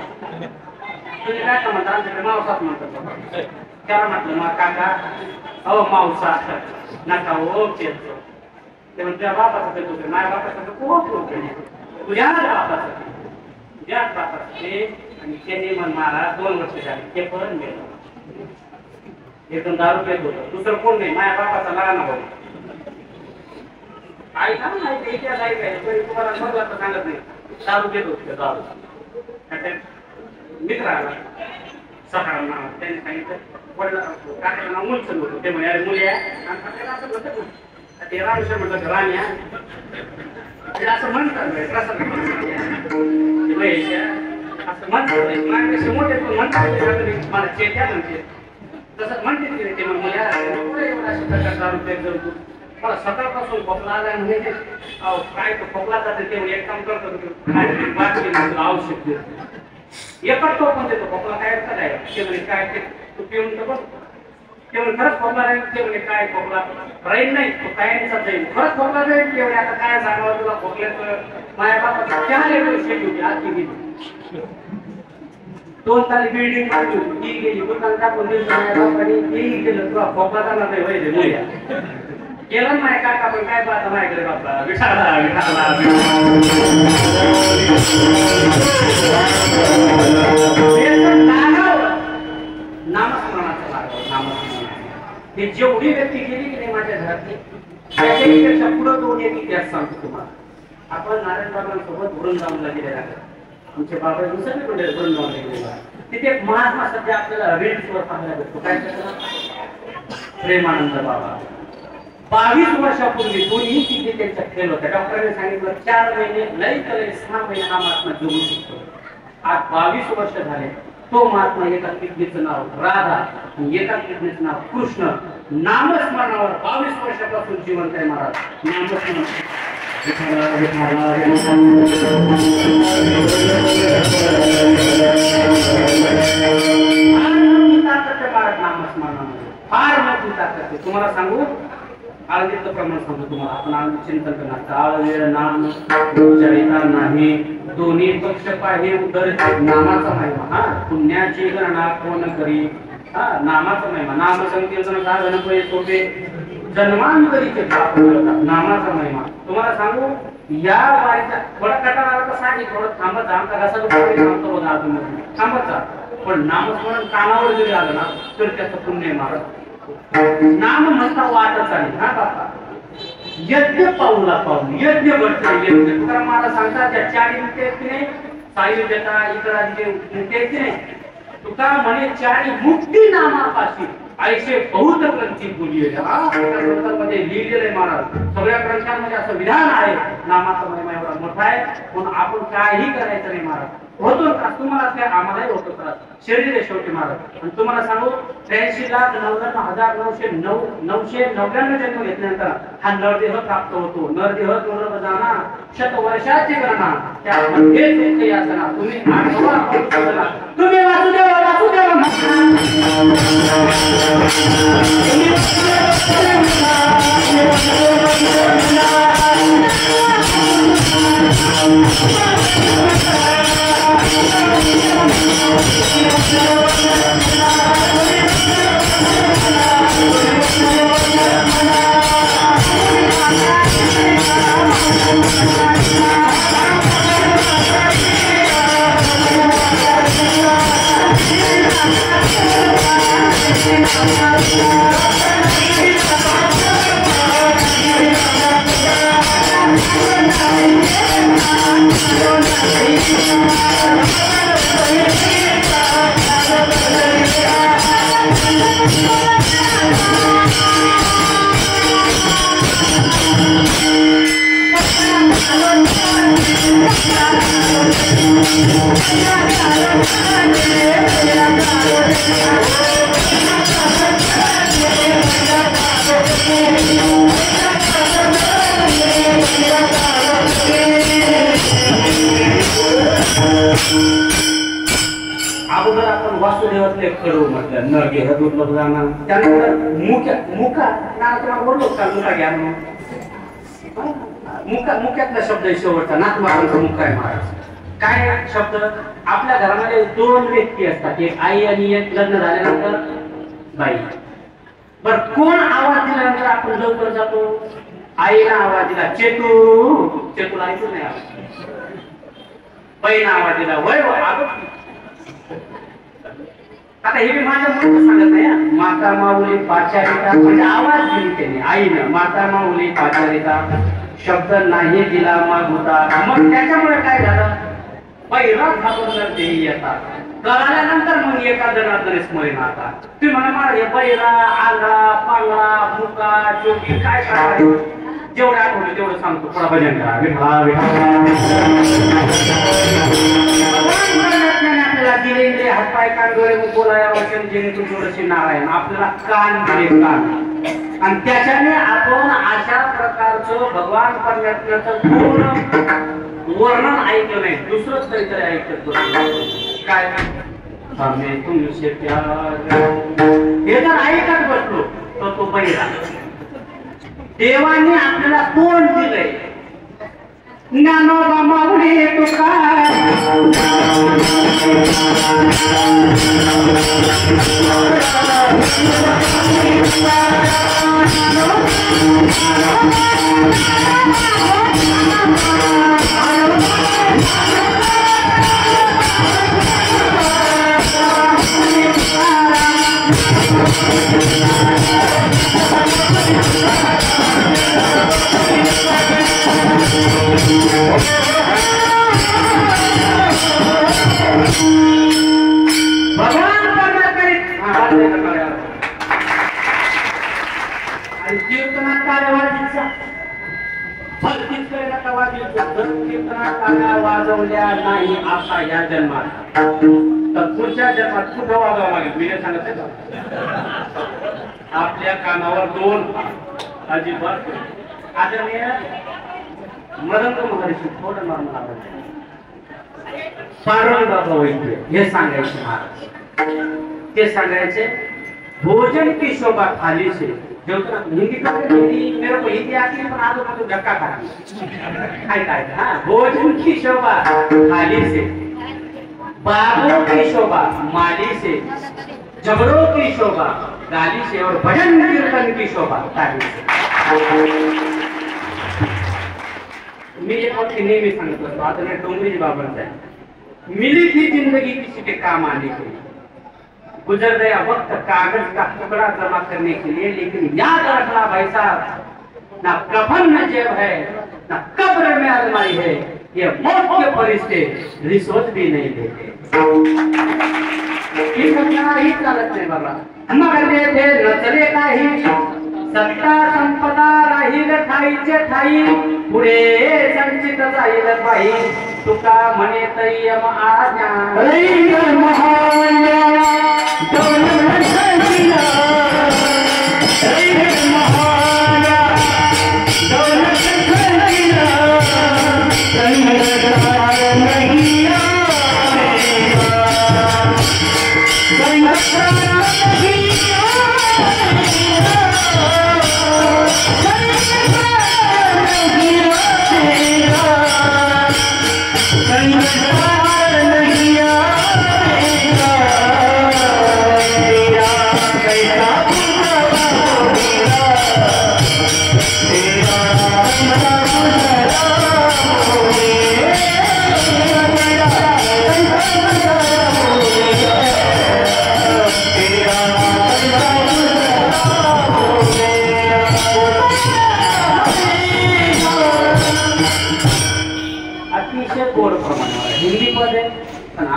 तुम्ही काय म्हणता आमच्याकडे मावसाच म्हणतात. त्याला म्हटलं मग काका अहो मावसा नका हो पेतो ते म्हणते तुझ्या बापाचा पेतो माझ्या बापाचा खूप लोक तुझ्या बापाचा तुझ्याच बापाचा ते आणि त्यांनी मन मला 2 वर्ष झाली ते पण गेलं एकदम दारू पेत होतं दुसरं कोण नाही माझ्या बापाचा लहान भाऊ आई का नाही इतिहास आहे काय तुम्हाला समजला तर सांगत नाही दारू घेत होते दारू मित्र आला सकाळ त्यांनी सांगितलं वडला काकाचं नाव मुलचंद होतं ते म्हणे अरे मुली आहे असं म्हणतात ते रामेश्वर म्हटलं राणी असं म्हणतात असं म्हणतात माझ्यापेक्षा मोठे पण म्हणतात मला चेत्या म्हणते तसं म्हणते ते मग मुली अशा प्रकार दारू पेत जाऊ मला सकाळपासून खोकला आला म्हणजे काय तो खोकला जाते ते एक काम करतो आवश्यक एकच तो पण देतो खोकला काय काय ते म्हणजे काय ते तू पिऊन तर बघ ते म्हणजे खरंच खोकला राहील ते म्हणजे काय खोकला राहील नाही तो कायमचा जाईल खरंच खोकला जाईल तेवढे आता काय सांगावं तुला खोकल्याचं माझ्या बाबा त्या शेती होती आज ती गेली 2 ताली बिल्डिंग काढली ती गेली दुकान टाकून दिली माझ्या बापाने तेही गेलं तुला खोकला जाणार नाही वैद्य मुल्या केलं नाही काका पण काय पाहता माझ्याकडे बाबा विठाला विठाला नामस्मरणाचं लागावं नामस्मरणाचं हे जेवढी व्यक्ती गेली की नाही माझ्या घरातली त्याच्यापेक्षा पुढं 2 एक इतिहास सांगतो तुम्हाला आपण नारायण बाबांसोबत वृंदावनला गेलेला आहे आमचे बाबा दुसरे कोणते वृंदावनला गेलेला तिथे एक महात्मा सध्या आपल्याला रील्सवर पाहायला भेटतो काय त्याचं प्रेमानंद बाबा 22 वर्षापूर्वी दोन्ही तिथे त्यांच्या फेल होत्या डॉक्टरांनी सांगितलं 4 महिने लई तर 6 महिने हा महात्मा जगू शकतो आज 22 वर्ष झाले तो महात्मा एका किडनीचं नाव राधा आणि एका किडनीचं नाव कृष्ण नामस्मरणावर 22 वर्षापासून जिवंत आहे महाराज नामस्मरण नामस्मरणामध्ये फार मोठी ताकद तुम्हाला सांगू आळंदीचं प्रमाण सांगतो तुम्हाला आपण आळंदी चिंतन करणार काळ वेळ नाम उच्चारिता नाही दोन्ही पक्ष पाहे उदर नामाचा महिमा हा पुण्याची गणना कोण करी हा नामाचा महिमा नाम संकीर्तन साधन पै सोपे जन्मांतरीचे पाप करतात नामाचा महिमा तुम्हाला सांगू या वारीचा थोडा कटाळा आला तर सांगित थोडं थांबत जा आमचा कसा थांबतो बघा अजून थांबत जा पण नामस्मरण कानावर जरी आलं ना तर त्याचं पुण्य मारत नाम म्हणता वाटच आहे हा बापा यज्ञ पाऊला पाऊल यज्ञ घडतं यज्ञ तुकाराम महाराज सांगतात त्या 4 मुक्ती की नाही साई देता इतर आदि मुक्ती की नाही तुकाराम म्हणे 4 मुक्ती नामापाशी ऐसे बहुत ग्रंथी बोलिये हा ग्रंथांमध्ये लिहिलेलं आहे महाराज सगळ्या ग्रंथांमध्ये असं विधान आहे नामाचा महिमा एवढा मोठा आहे पण आपण काही करायचं नाही महाराज होतो का तुम्हाला काय आम्हालाही होतो का शरीर आहे शेवटी महाराज आणि तुम्हाला सांगू 83,99,999 जन्म घेतल्यानंतर हा नरदेह प्राप्त होतो नरदेह दुर्लभ जाना शतवर्षाची गणना त्यामध्ये तुमचे यासना तुम्ही आठवा तुम्ही वासुदेव वासुदेव अगोदर आपण वासुदेवातले करू म्हटलं न घेह दुर्लभ जाणार त्यानंतर मुका ना तुम्हाला बोललो का मुका घ्या मुक्यातला शब्द शेवटचा नाथमारांचा मुका आहे महाराज काय शब्द आपल्या घरामध्ये 2 व्यक्ती असतात एक आई आणि एक लग्न झाल्यानंतर बाई. बर कोण आवाज दिल्यानंतर आपण लवकर जातो? आईला आवाज दिला, चेतू, चेतूला ऐकू नाही आवाज. बाईनं आवाज दिला, वय वय आलो. आता हे मी माझ्या मुलीचं सांगत नाही. माता माऊली पाचारिता म्हणजे आवाज दिली त्याने आईनं. माता माऊली पाचारिता शब्द नाही दिला मग होता. मग त्याच्यामुळे काय झालं? पहिला घाबरणार ते येतात कळाल्यानंतर मग एका जणार्दन स्मरण आता तुम्ही म्हणा मला हे पहिला आंधळा पांगळा मुका चोकी काय करायचं जेवढं आठवलं तेवढं सांगतो. थोडा भजन करा. विठला आपल्याला दिले हातपाय कान डोळे बोलाया वचन जेणेकरून थोडीशी नारायण आपल्याला कान दिले कान आणि त्याच्याने आपण अशा प्रकारचं भगवान परमेश्वराचं पूर्ण वर्णन ऐकलं नाही दुसरंच काहीतरी ऐकत बसलो. काय हमें तुमसे प्यार हे जर ऐकत बसलो तर तो पहिला. देवाने आपल्याला तोंड दिलंय. ज्ञानोबा माऊली तुका भगवान आणि कीर्तनात कार्यवादीचा भक्तीच करायला वाजवतो. कीर्तनात टाळ्या वाजवल्या नाही आता या जन्मात तर पुढच्या जन्मात कुठं वाजवावं लागेल मी सांगत आपल्या कानावर दोन अजिबात आदरणीय मदंग महर्षी थोडं मला पांडुरंग वैद्य हे सांगायचे महाराज. ते सांगायचे भोजन की शोभा थाली से हिंदी मेरे को हिंदी आती है पर आप लोगों को धक्का खा काय हाँ भोजन की शोभा थाली से बाबों की शोभा माली से झगड़ों की शोभा गाली से और भजन कीर्तन की शोभा ताली से. मी एक बात नेहमी सांगत असतो आदरणीय डोंगरी बाबांचं आहे. मिली थी जिंदगी किसी के काम आने के लिए गुजर गया वक्त कागज का टुकड़ा जमा करने के लिए लेकिन याद रखना भाई साहब ना कफन में जेब है ना कब्र में अलमारी है ये मौत के फरिश्ते रिश्वत भी नहीं देते. ही चालत नाही बाबा. मगर थे न चले काही सत्ता संपदा राहील ठाईचे ठाई पुढे संचित जाईल बाई तुका म्हणे तरी यम आज्ञा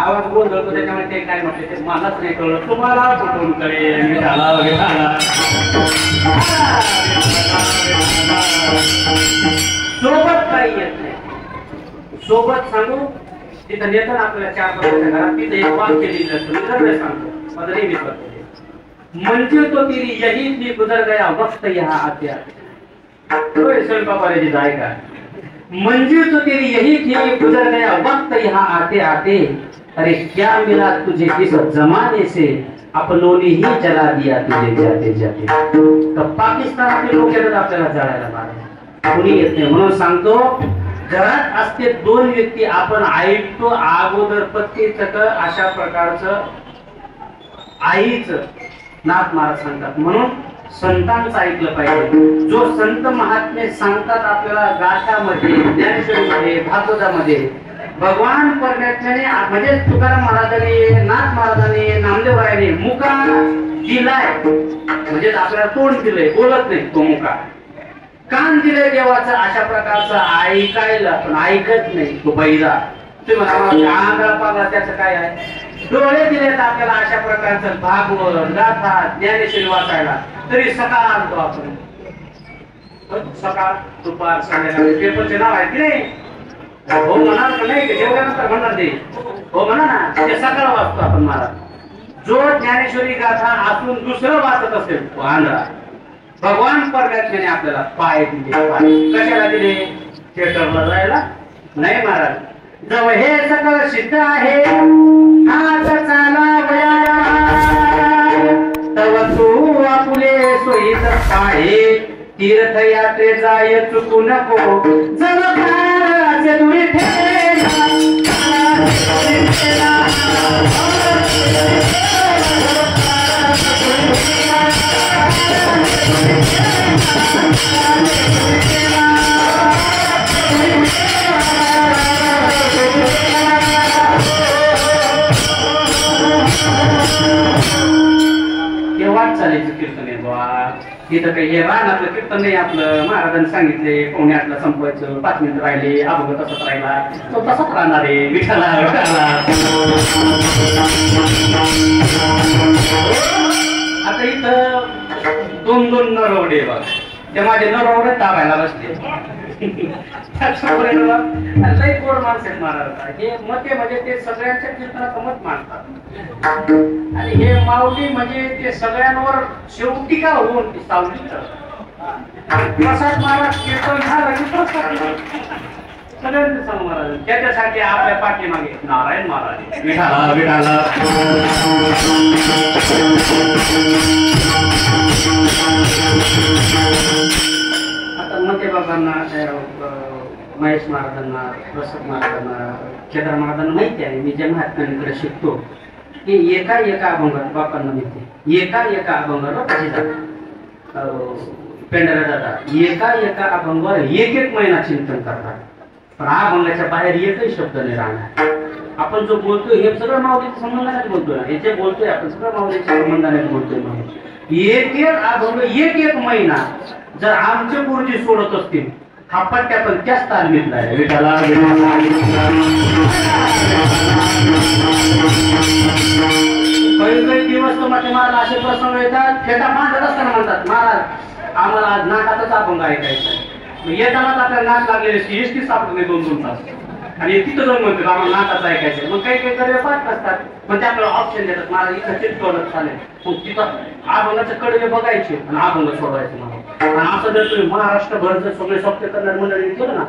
आवाज गोंधळतो त्याच्यामुळे ते काय म्हटले ते मलाच नाही कळलं तुम्हाला कुठून कळेल. सोबत काही येत नाही. सोबत सांगू तिथं नेतात आपल्याला 4-5 घरात तिथे एक वाक्य लिहिलं असतं मी जर सांगतो माझं नेहमी करतो म्हणजे तो तेरी यही थी गुजर गया वक्त यहाँ आते आते स्वयंपाकाची जाय का मंजिल तो तेरी यही थी गुजर गया वक्त यहाँ आते आते अरे क्या मिला तुझे किस जमाने से अपनों ने ही जला दिया तुझे जाते जाते. तर पाकिस्तानातील लोक येतात आपल्याला जळायला मारायला कोणी येत नाही. म्हणून सांगतो घरात असते 2 व्यक्ती आपण ऐकतो अगोदर पत्नीचं अशा प्रकारचं आईचं नाथ महाराज सांगतात. म्हणून संतांचं ऐकलं पाहिजे. जो संत महात्मे सांगतात आपल्याला गाथामध्ये, ज्ञानेश्वरीमध्ये, भागवतामध्ये, भगवान परमेश्वराने म्हणजे तुकाराम महाराजांनी, नाथ महाराजांनी, नामदेवरायांनी मुका दिलाय म्हणजे आपल्याला तोंड दिलंय, बोलत नाही तो मुका. कान दिलंय देवाचं अशा प्रकारचं ऐकायला, पण ऐकत नाही तो बैरा. तुम्ही आंधळा पागळा त्याचं काय आहे. डोळे दिलेत आपल्याला अशा प्रकारचं भागवत, गाथा, ज्ञानेश्वरी वाचायला, तरी सकाळ आणतो आपण. सकाळ, दुपार, संध्याकाळ पेपरचे नाव आहे की नाही. हो म्हणणार का नाही, जेवल्यानंतर म्हणणार ते हो म्हणा ना, ते सकाळ वाचतो आपण. महाराज जो ज्ञानेश्वरी गाथा असून दुसरं वाचत असेल तो आंधळा. भगवान परमेश्वराने आपल्याला पाय दिले. कशाला दिले. थिएटरला जायला नाही महाराज. जव हे सगळं सिद्ध आहे हात चाला बयारा, तव तू आपुले सोयीत पाहे, तीर्थयात्रे जाय चुकू नको, जव काळाचे दुरी ठेला. वाट चालायचं कीर्तन आहे बा. इथं काही हे रानातलं कीर्तन नाही आपलं. महाराजांनी सांगितले 9:45 संपवायचं, 5 मिनिट राहिले, अभंग तसंच राहिला तो तसाच राहणार आहे. विठाला विठाला. आता इथं 2-2 नरवडे बघा. ते माझे नरवडे दाबायला बसले. लई गोड माणसं आहेत महाराज. हे मते म्हणजे ते सगळ्यांच्या कीर्तनाचं मत मानतात. आणि हे माऊली म्हणजे ते सगळ्यांवर शेवटी का होऊन ती सावली प्रसाद महाराज कीर्तन झालं की प्रसाद सगळ्यांचं सांग महाराज. त्याच्यासाठी आपल्या पाठीमागे नारायण महाराज विठाला विठाला. आता मते बाबांना, महेश महाराजांना, प्रसाद महाराजांना, केदार महाराजांना माहिती आहे मी ज्या महात्म्यांकडे शिकतो की एका अभंगात बापांना मिळते. एका अभंगावर कशी जातात पेंढऱ्या जातात. एका अभंगावर एक महिना चिंतन करतात. पण अभंगाच्या बाहेर एकही शब्द नाही राहणार. आपण जो बोलतोय हे सगळं माऊलीच्या संबंधाने बोलतोय ना. हे जे बोलतोय आपण सगळं माऊलीच्या संबंधाने बोलतोय. म्हणून एक अभंग एक महिना जर आमचे गुरुजी सोडत असतील हा पट्ट्या पण त्याच तालमीतला आहे. विठाला काही दिवस तुम्हाला महाराज असे प्रसंग येतात. फेटा मांडत असताना म्हणतात महाराज आम्हाला आज नाटाचाच अभंग ऐकायचा. येतानाच आपल्याला नाट लागलेली एसटी सापडत नाही 2-2 तास. आणि तिथं जाऊन म्हणतात आम्हाला नाटाचं ऐकायचं. मग काही कडवे पाहत असतात. पण ते आपल्याला ऑप्शन देतात महाराज इथं चिटकवलं चालेल. मग तिथं अभंगाचे कडवे बघायचे आणि अभंग सोडवायचे महाराज. आणि असं जर तुम्ही महाराष्ट्रभर जर सगळे सप्ते करणार मंडळी केलं ना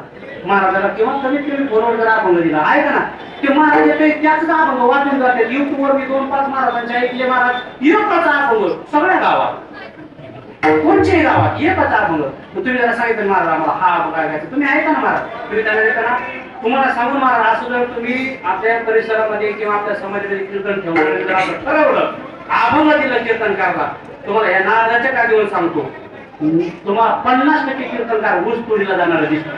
महाराजाला किंवा कमीत कमी फोनवर जर अभंग दिला ऐका ना ते महाराज येते त्याच अभंग वाचून जातात. युट्यूबवर मी 2-5 महाराजांचे ऐकले महाराज एकच अभंग सगळ्या गावात कोणच्याही गावात एकच अभंग. तुम्ही जरा सांगितलं महाराज आम्हाला हा अभंग ऐकायचा तुम्ही ऐका ना महाराज. तुम्ही त्यांना देताना तुम्हाला सांगून महाराज असं जर तुम्ही आपल्या परिसरामध्ये किंवा आपल्या समाजामध्ये कीर्तन ठेवलं जर आपण ठरवलं अभंग दिलं कीर्तन करायला तुम्हाला या नादाच्या काठीवर सांगतो तुम्हाला 50% कीर्तनकार ऊस तोडीला जाणार दिसतो.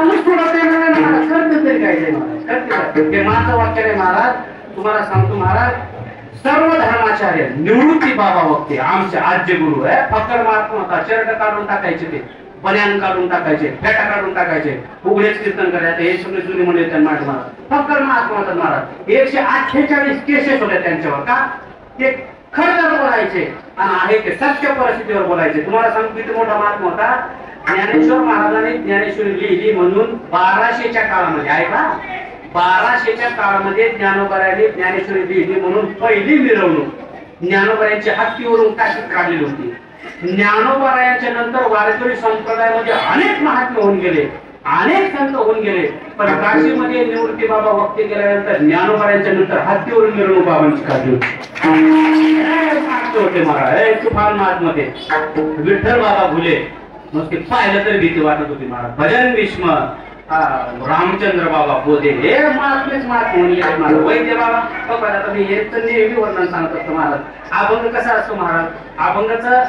ऊस तोडत करते तरी काय करते ते माझं वाक्य आहे महाराज. तुम्हाला सांगतो महाराज सर्व धर्माचार्य निवृत्ती बाबा वक्ते आमचे आद्य गुरु आहे. फकर महात्मा होता. शर्ट काढून टाकायचे ते बन्यान काढून टाकायचे फेटा काढून टाकायचे उघडेच कीर्तन करायचे. हे सगळे जुने म्हणले त्यांना महाराज फकर महात्मा होतात महाराज. 148 केसेस होते त्यांच्यावर का ते खरं बोलायचे आणि आहे ते सत्य परिस्थितीवर बोलायचे. तुम्हाला सांगतो किती मोठा महात्मा होता. ज्ञानेश्वर महाराजांनी ज्ञानेश्वरी लिहिली म्हणून 1200च्या काळामध्ये ऐका 1200च्या काळामध्ये ज्ञानोबारांनी ज्ञानेश्वरी लिहिली म्हणून पहिली मिरवणूक ज्ञानोबारांची हत्तीवरून काशीत काढलेली होती. ज्ञानोबारायांच्या नंतर वारकरी संप्रदायामध्ये अनेक महात्मे होऊन गेले अनेक संत होऊन गेले. पण काशीमध्ये निवृत्ती बाबा वक्ते गेल्यानंतर ज्ञानोबारांच्या नंतर हत्तीवरून मिरवणूक बाबांची काढली होती. होते महाराज फार महात्मा ते विठ्ठल बाबा भुले नुसते पाहिलं तरी भीती वाटत होती महाराज. भजन भीष्म रामचंद्र बाबा बोधे हे महात्मेच महात्मा वैद्य बाबा बघा आता मी हे तर नेहमी वर्णन सांगत असतो महाराज. अभंग कसा असतो महाराज, अभंगाचं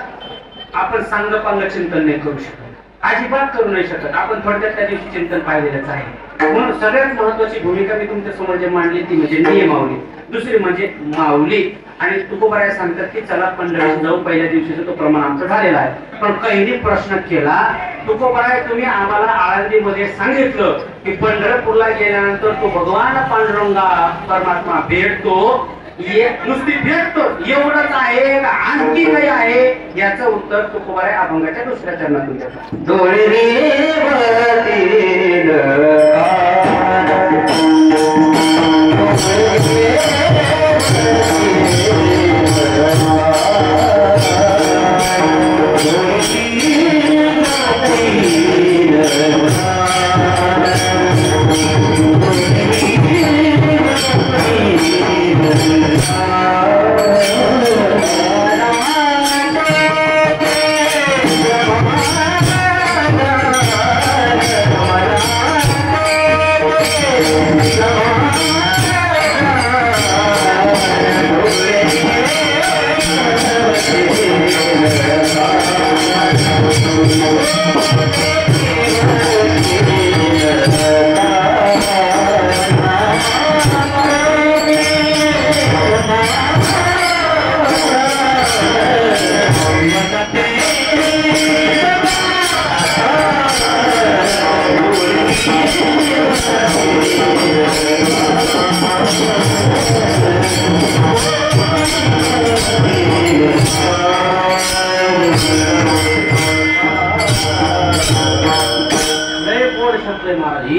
आपण सांग पांग चिंतन नाही करू शकत, अजिबात करू नाही शकत. आपण थोडक्यात त्या दिवशी चिंतन पाहिलेलंच आहे. म्हणून सगळ्यात महत्वाची भूमिका मी तुमच्या समोर जे मांडली ती म्हणजे नियमावली, दुसरी म्हणजे माऊली. आणि तुकोबाराय सांगतात की चला पंढरीत जाऊ, पहिल्या दिवशीचा तो प्रमाण आमचा झालेला आहे. पण कैदी प्रश्न केला, तुकोबाराय तुम्ही आम्हाला आळंदीमध्ये सांगितलं की पंढरपूरला गेल्यानंतर तो भगवान पांडुरंगा परमात्मा भेटतो, नुसती भेटतो एवढंच आहे का आणखी काही आहे, याचं उत्तर तुकोबाराय अभंगाच्या दुसऱ्या चरणातून देतात. डोळे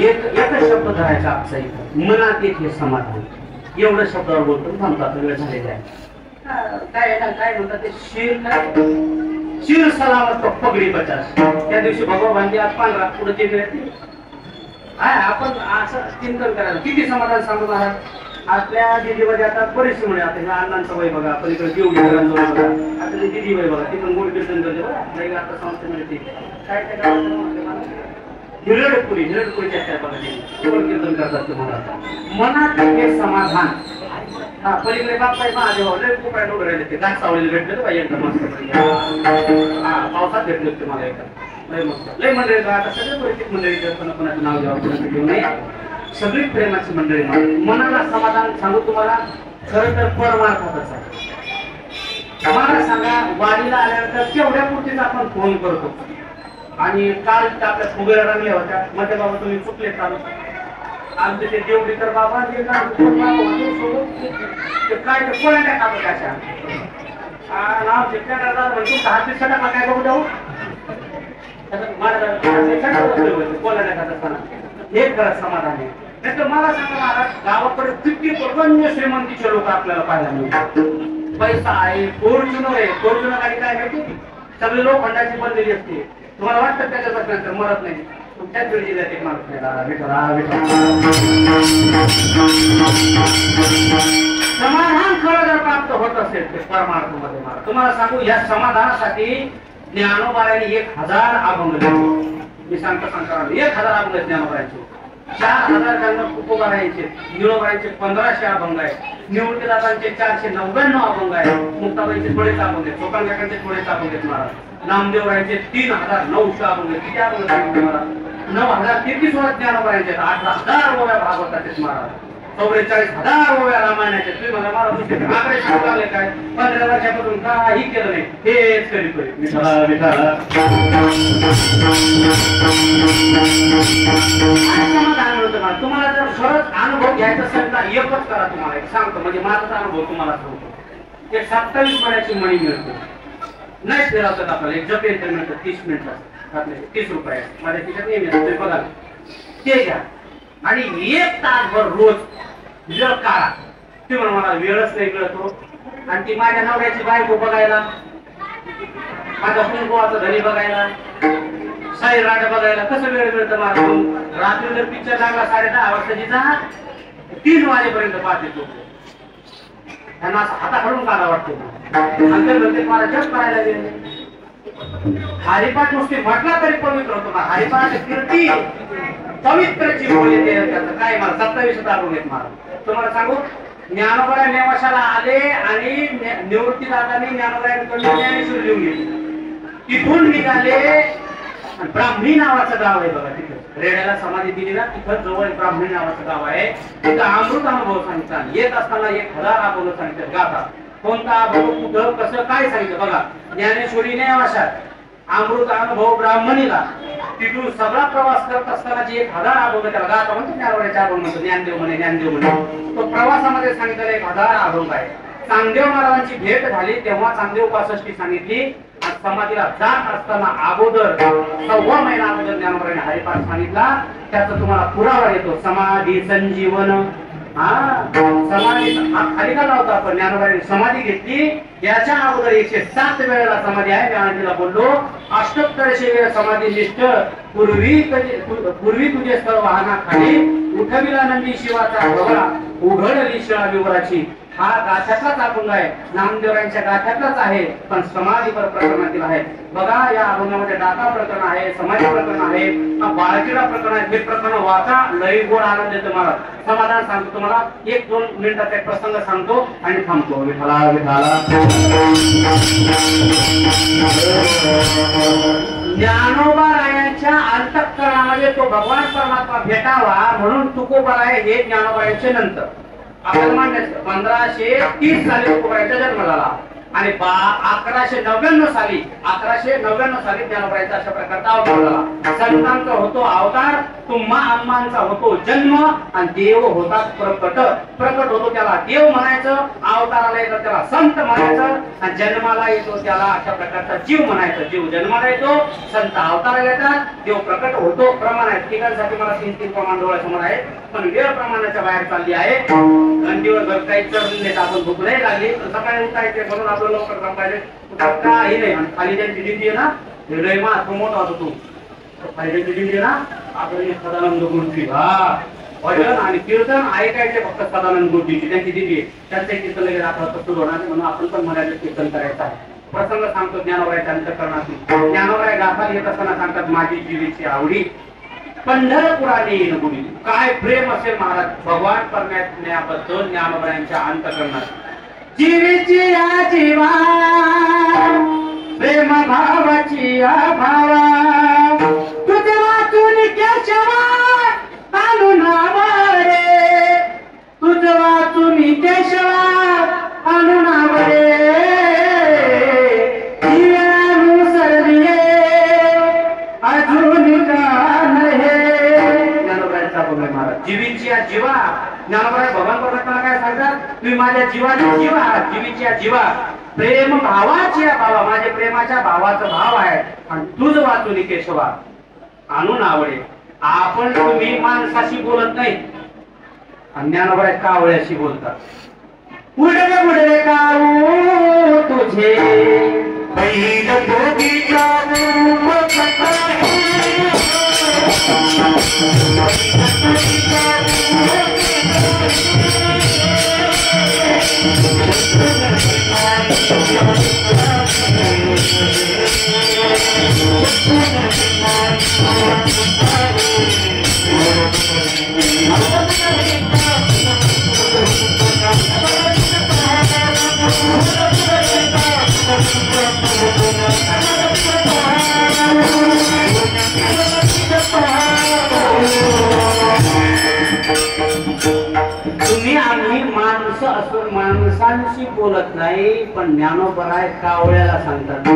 एकच शब्द धरायचा आजचा इथं, मनात एक हे समाधान. एवढं शब्दावर बोलतो थांबतात, वेळ झालेला आहे. काय काय म्हणतात ते शिर सलामत पगडी बचास. त्या दिवशी भगवा बांधी आज 15 पुढे ते आपण असं चिंतन करायला किती समाधान सांगत आहात. आपल्या दिदीमध्ये आता बरेचसे म्हणे, आता ह्या अण्णांचं वय बघा, पलीकडे जेवढी घरांचं वय बघा, आता दिदी वय बघा, ती पण गोड कीर्तन करते बघा, आता संस्थेमध्ये काय काय हिरडपुरीच्या कीर्तन करतात तुम्हाला. मनात हे समाधान. पलीकडे बाप्पा महादेव लय खूप डोळे राहिले ते गाठ सावळीला भेटले तर एकदम मस्त. पावसात भेटले होते मला एकदम लय मस्त. लय मंडळी आता सगळे परिचित मंडळी कोणाचं नाव घ्यावं घेऊ नये, सगळी प्रेमाची मंडळी. मनाला समाधान सांगू तुम्हाला, खरं तर परमार्थातच आहे. मला सांगा, वाडीला आल्यानंतर केवढ्या पुरतीच आपण फोन करतो. आणि काल आपल्या फुगेला रंगल्या होत्या, मध्ये बाबा तुम्ही चुकले चालू आमचे ते देवडी तर बाबा काय ते कोणाच्या खातो कशा नाव तुमचा हात दिसता काय बघू जाऊ कोणाच्या खात असताना हे खरं समाधान आहे. नाही तर मला सांगा महाराज, गावाकडे किती प्रबंध श्रीमंतीचे लोक आपल्याला पाहायला मिळतात. पैसा आहे, फॉर्च्युनर आहे, फॉर्च्युनर गाडी काय माहिती सगळे लोक खंडाची बनलेली असते. तुम्हाला वाटतं त्याच्यानंतर मरत नाही. तुमच्याच वेळी जिल्ह्यात एक माणूस समाधान खरं जर प्राप्त होत असेल ते परमार्थामध्ये मला तुम्हाला सांगू, या समाधानासाठी ज्ञानोबारांनी 1000 अभंग लिहिले. मी सांगतो 1000 अभंग ज्ञानोबारांचे, 4000 त्यांना तुकोबारांचे, निळोबारांचे 1500 अभंग आहे, निवृत्तीदादांचे 499 अभंग आहे, मुक्ताबाईंचे थोडेच अभंग आहेत, चोकांकाकांचे थोडेच अभंग आहेत महाराज, नामदेवरायांचे 3900 अभंग आहेत. किती अभंग आहेत महाराज? 9033 ज्ञानोबारांचे, 18000 ओव्या भागवताचे महाराज, 44000 ओव्या रामायणाचे. तुम्ही मला महाराज आकडे सांगू लागले काय? 15 वर्षापासून काही केलं नाही, हेच करीत तुम्हाला जर खरंच अनुभव घ्यायचा असेल तर एकच करा. तुम्हाला एक सांगतो, म्हणजे माझाच अनुभव तुम्हाला सांगतो. एक 27 महिन्याची मणी मिळतो, नाही फिरवतात आपल्याला, एक जप यंत्र मिळतं 30 मिनिटात, आपले 30 रुपये माझ्या खिशात नेहमी असते बघा, ते घ्या आणि 1 तासभर रोज वेळ काढा. ते म्हणून मला वेळच नाही मिळतो. आणि ती माझ्या नवऱ्याची बायको बघायला, माझ्या कुंकुवाचा धनी बघायला, साई राड बघायला कसं वेळ मिळतं मला. रात्री जर पिक्चर लागला 10:30 वाजताची जा 3 वाजेपर्यंत पाहते तो. त्यांना असं हाताखालून काढा वाटतो. म्हणते मला जप करायला गेले. हरिपाठ नुसती म्हटला तरी पवित्र होतो ना. हरिपाठ कीर्ती पवित्र जीवन येते त्याचं काय मला 27 दाबून येत मला तुम्हाला सांगू ज्ञानोबा नेवाशाला आले आणि निवृत्ती दादांनी ज्ञानोबांकडून ज्ञानेश्वरी लिहून घेतली तिथून निघाले ब्राह्मणी नावाचं गाव आहे बघा तिथे रेड्याला समाधी दिली ना तिथं जवळ ब्राह्मणी नावाचं गाव आहे तिथं अमृत अनुभव सांगतात येत असताना 1000 अनुभव सांगतात गाथा कोणता अनुभव कुठं कसं काय सांगितलं बघा ज्ञानेश्वरी नेवाशात अमृत अनुभव ब्राह्मणीला तिथून सगळा प्रवास करत असताना जे 1000 अभंग त्याला गाथा म्हणतो ज्ञानोबाच्या अभंग म्हणतो ज्ञानदेव म्हणे तो प्रवासामध्ये सांगितलेला 1000 अभंग आहे चांगदेव महाराजांची भेट झाली तेव्हा चांगदेव 65 सांगितली समाधीला जात असताना अगोदर 6 महिना अगोदर ज्ञानोबाने हरिपाठ सांगितला त्याचा तुम्हाला पुरावा येतो समाधी संजीवन समाधी खाली का लावतो आपण ज्ञानोबाने समाधी घेतली याच्या अगोदर 107 वेळेला समाधी आहे ज्ञानदेवला बोललो अष्टोत्तरशे वेळ समाधी निष्ठ पूर्वी तुझे स्थळ वाहना खाली उठविला नंदी शिवाचा भवरा उघडली शिळा विवराची हा गाथ्यातलाच अभंग आहे नामदेवरांच्या गाथ्यातलाच आहे पण समाधीपर प्रकरणातील आहे बघा या अभंगामध्ये दाता प्रकरण आहे समाधी प्रकरण आहे बाळकीला प्रकरण आहे हे प्रकरण वाचा लई गोड आनंद देतो मला समाधान सांगतो तुम्हाला 1-2 मिनिटाचा एक प्रसंग सांगतो आणि थांबतो विठाला विठाला ज्ञानोबारायांच्या अंतःकरणामध्ये तो भगवान परमात्मा भेटावा म्हणून तुकोबाराय हे ज्ञानोबारायांचे नंतर आपल्याला मान्य 1530 साली तुकोबारायांचा जन्म झाला आणि 1199 साली ज्ञानोबारायांचा अशा प्रकारचा अवतार झाला संतांचा होतो अवतार तुम्हा अम्मांचा होतो जन्म आणि देव होता प्रकट होतो त्याला देव म्हणायचं अवताराला येतो त्याला संत म्हणायचं आणि जन्माला येतो त्याला अशा प्रकारचा जीव म्हणायचं जीव जन्माला येतो संत अवताराला येतात देव प्रकट होतो प्रमाण आहे ठिकाणसाठी मला 3 प्रमाण डोळ्यासमोर आहे पण वेळ प्रमाणाच्या बाहेर चालली आहे गंडीवर घर काही चढले आपण भूक नाही लागली तर सकाळी उठायचे म्हणून आपलं लवकर काम पाहिजे काही नाही आणि खाली त्यांची दिंडी आहे ना हृदय तो मोठा होतो तू खाली त्यांची दिंडी आहे ना आपल्याला सदानंद गुरुजी भजन आणि कीर्तन ऐकायचे फक्त सदानंद गुरुजीची त्यांची दिंडी आहे त्यांचं कीर्तन लगेच आता सुरू होणार म्हणून आपण पण मराठी कीर्तन करायचं आहे प्रसंग सांगतो ज्ञानोबाच्या अंतःकरणातून ज्ञानोबा गाथा येत असताना सांगतात माझी जीवीची आवडी पंढरपुराने येईल गुणी काय प्रेम असेल महाराज भगवान परमात्म्याबद्दल ज्ञानोबाच्या अंतःकरणात जीवीची या जीवा प्रेम भावाची या भावा तुझे वाचून केशवा आणू नावरे तुझे वाचून केशवा आणू नावरे अजून का जीवीची या जीवा ज्ञानोबा भगवान परमात्मा काय सांगतात तुम्ही माझ्या जीवाची जीवा जीवीची या जीवा प्रेम भावाची या भावा माझ्या प्रेमाच्या भावाचा भाव आहे आणि तुझ वाचून केशवा आणून आवडे आपण तुम्ही माणसाशी बोलत नाही आणि ज्ञानोबा कावळ्याशी बोलतात उडले उडले काऊ तुझे तुम्ही आम्ही माणसं असून माणसांशी बोलत नाही पण ज्ञानोबराय कावळ्याला सांगतात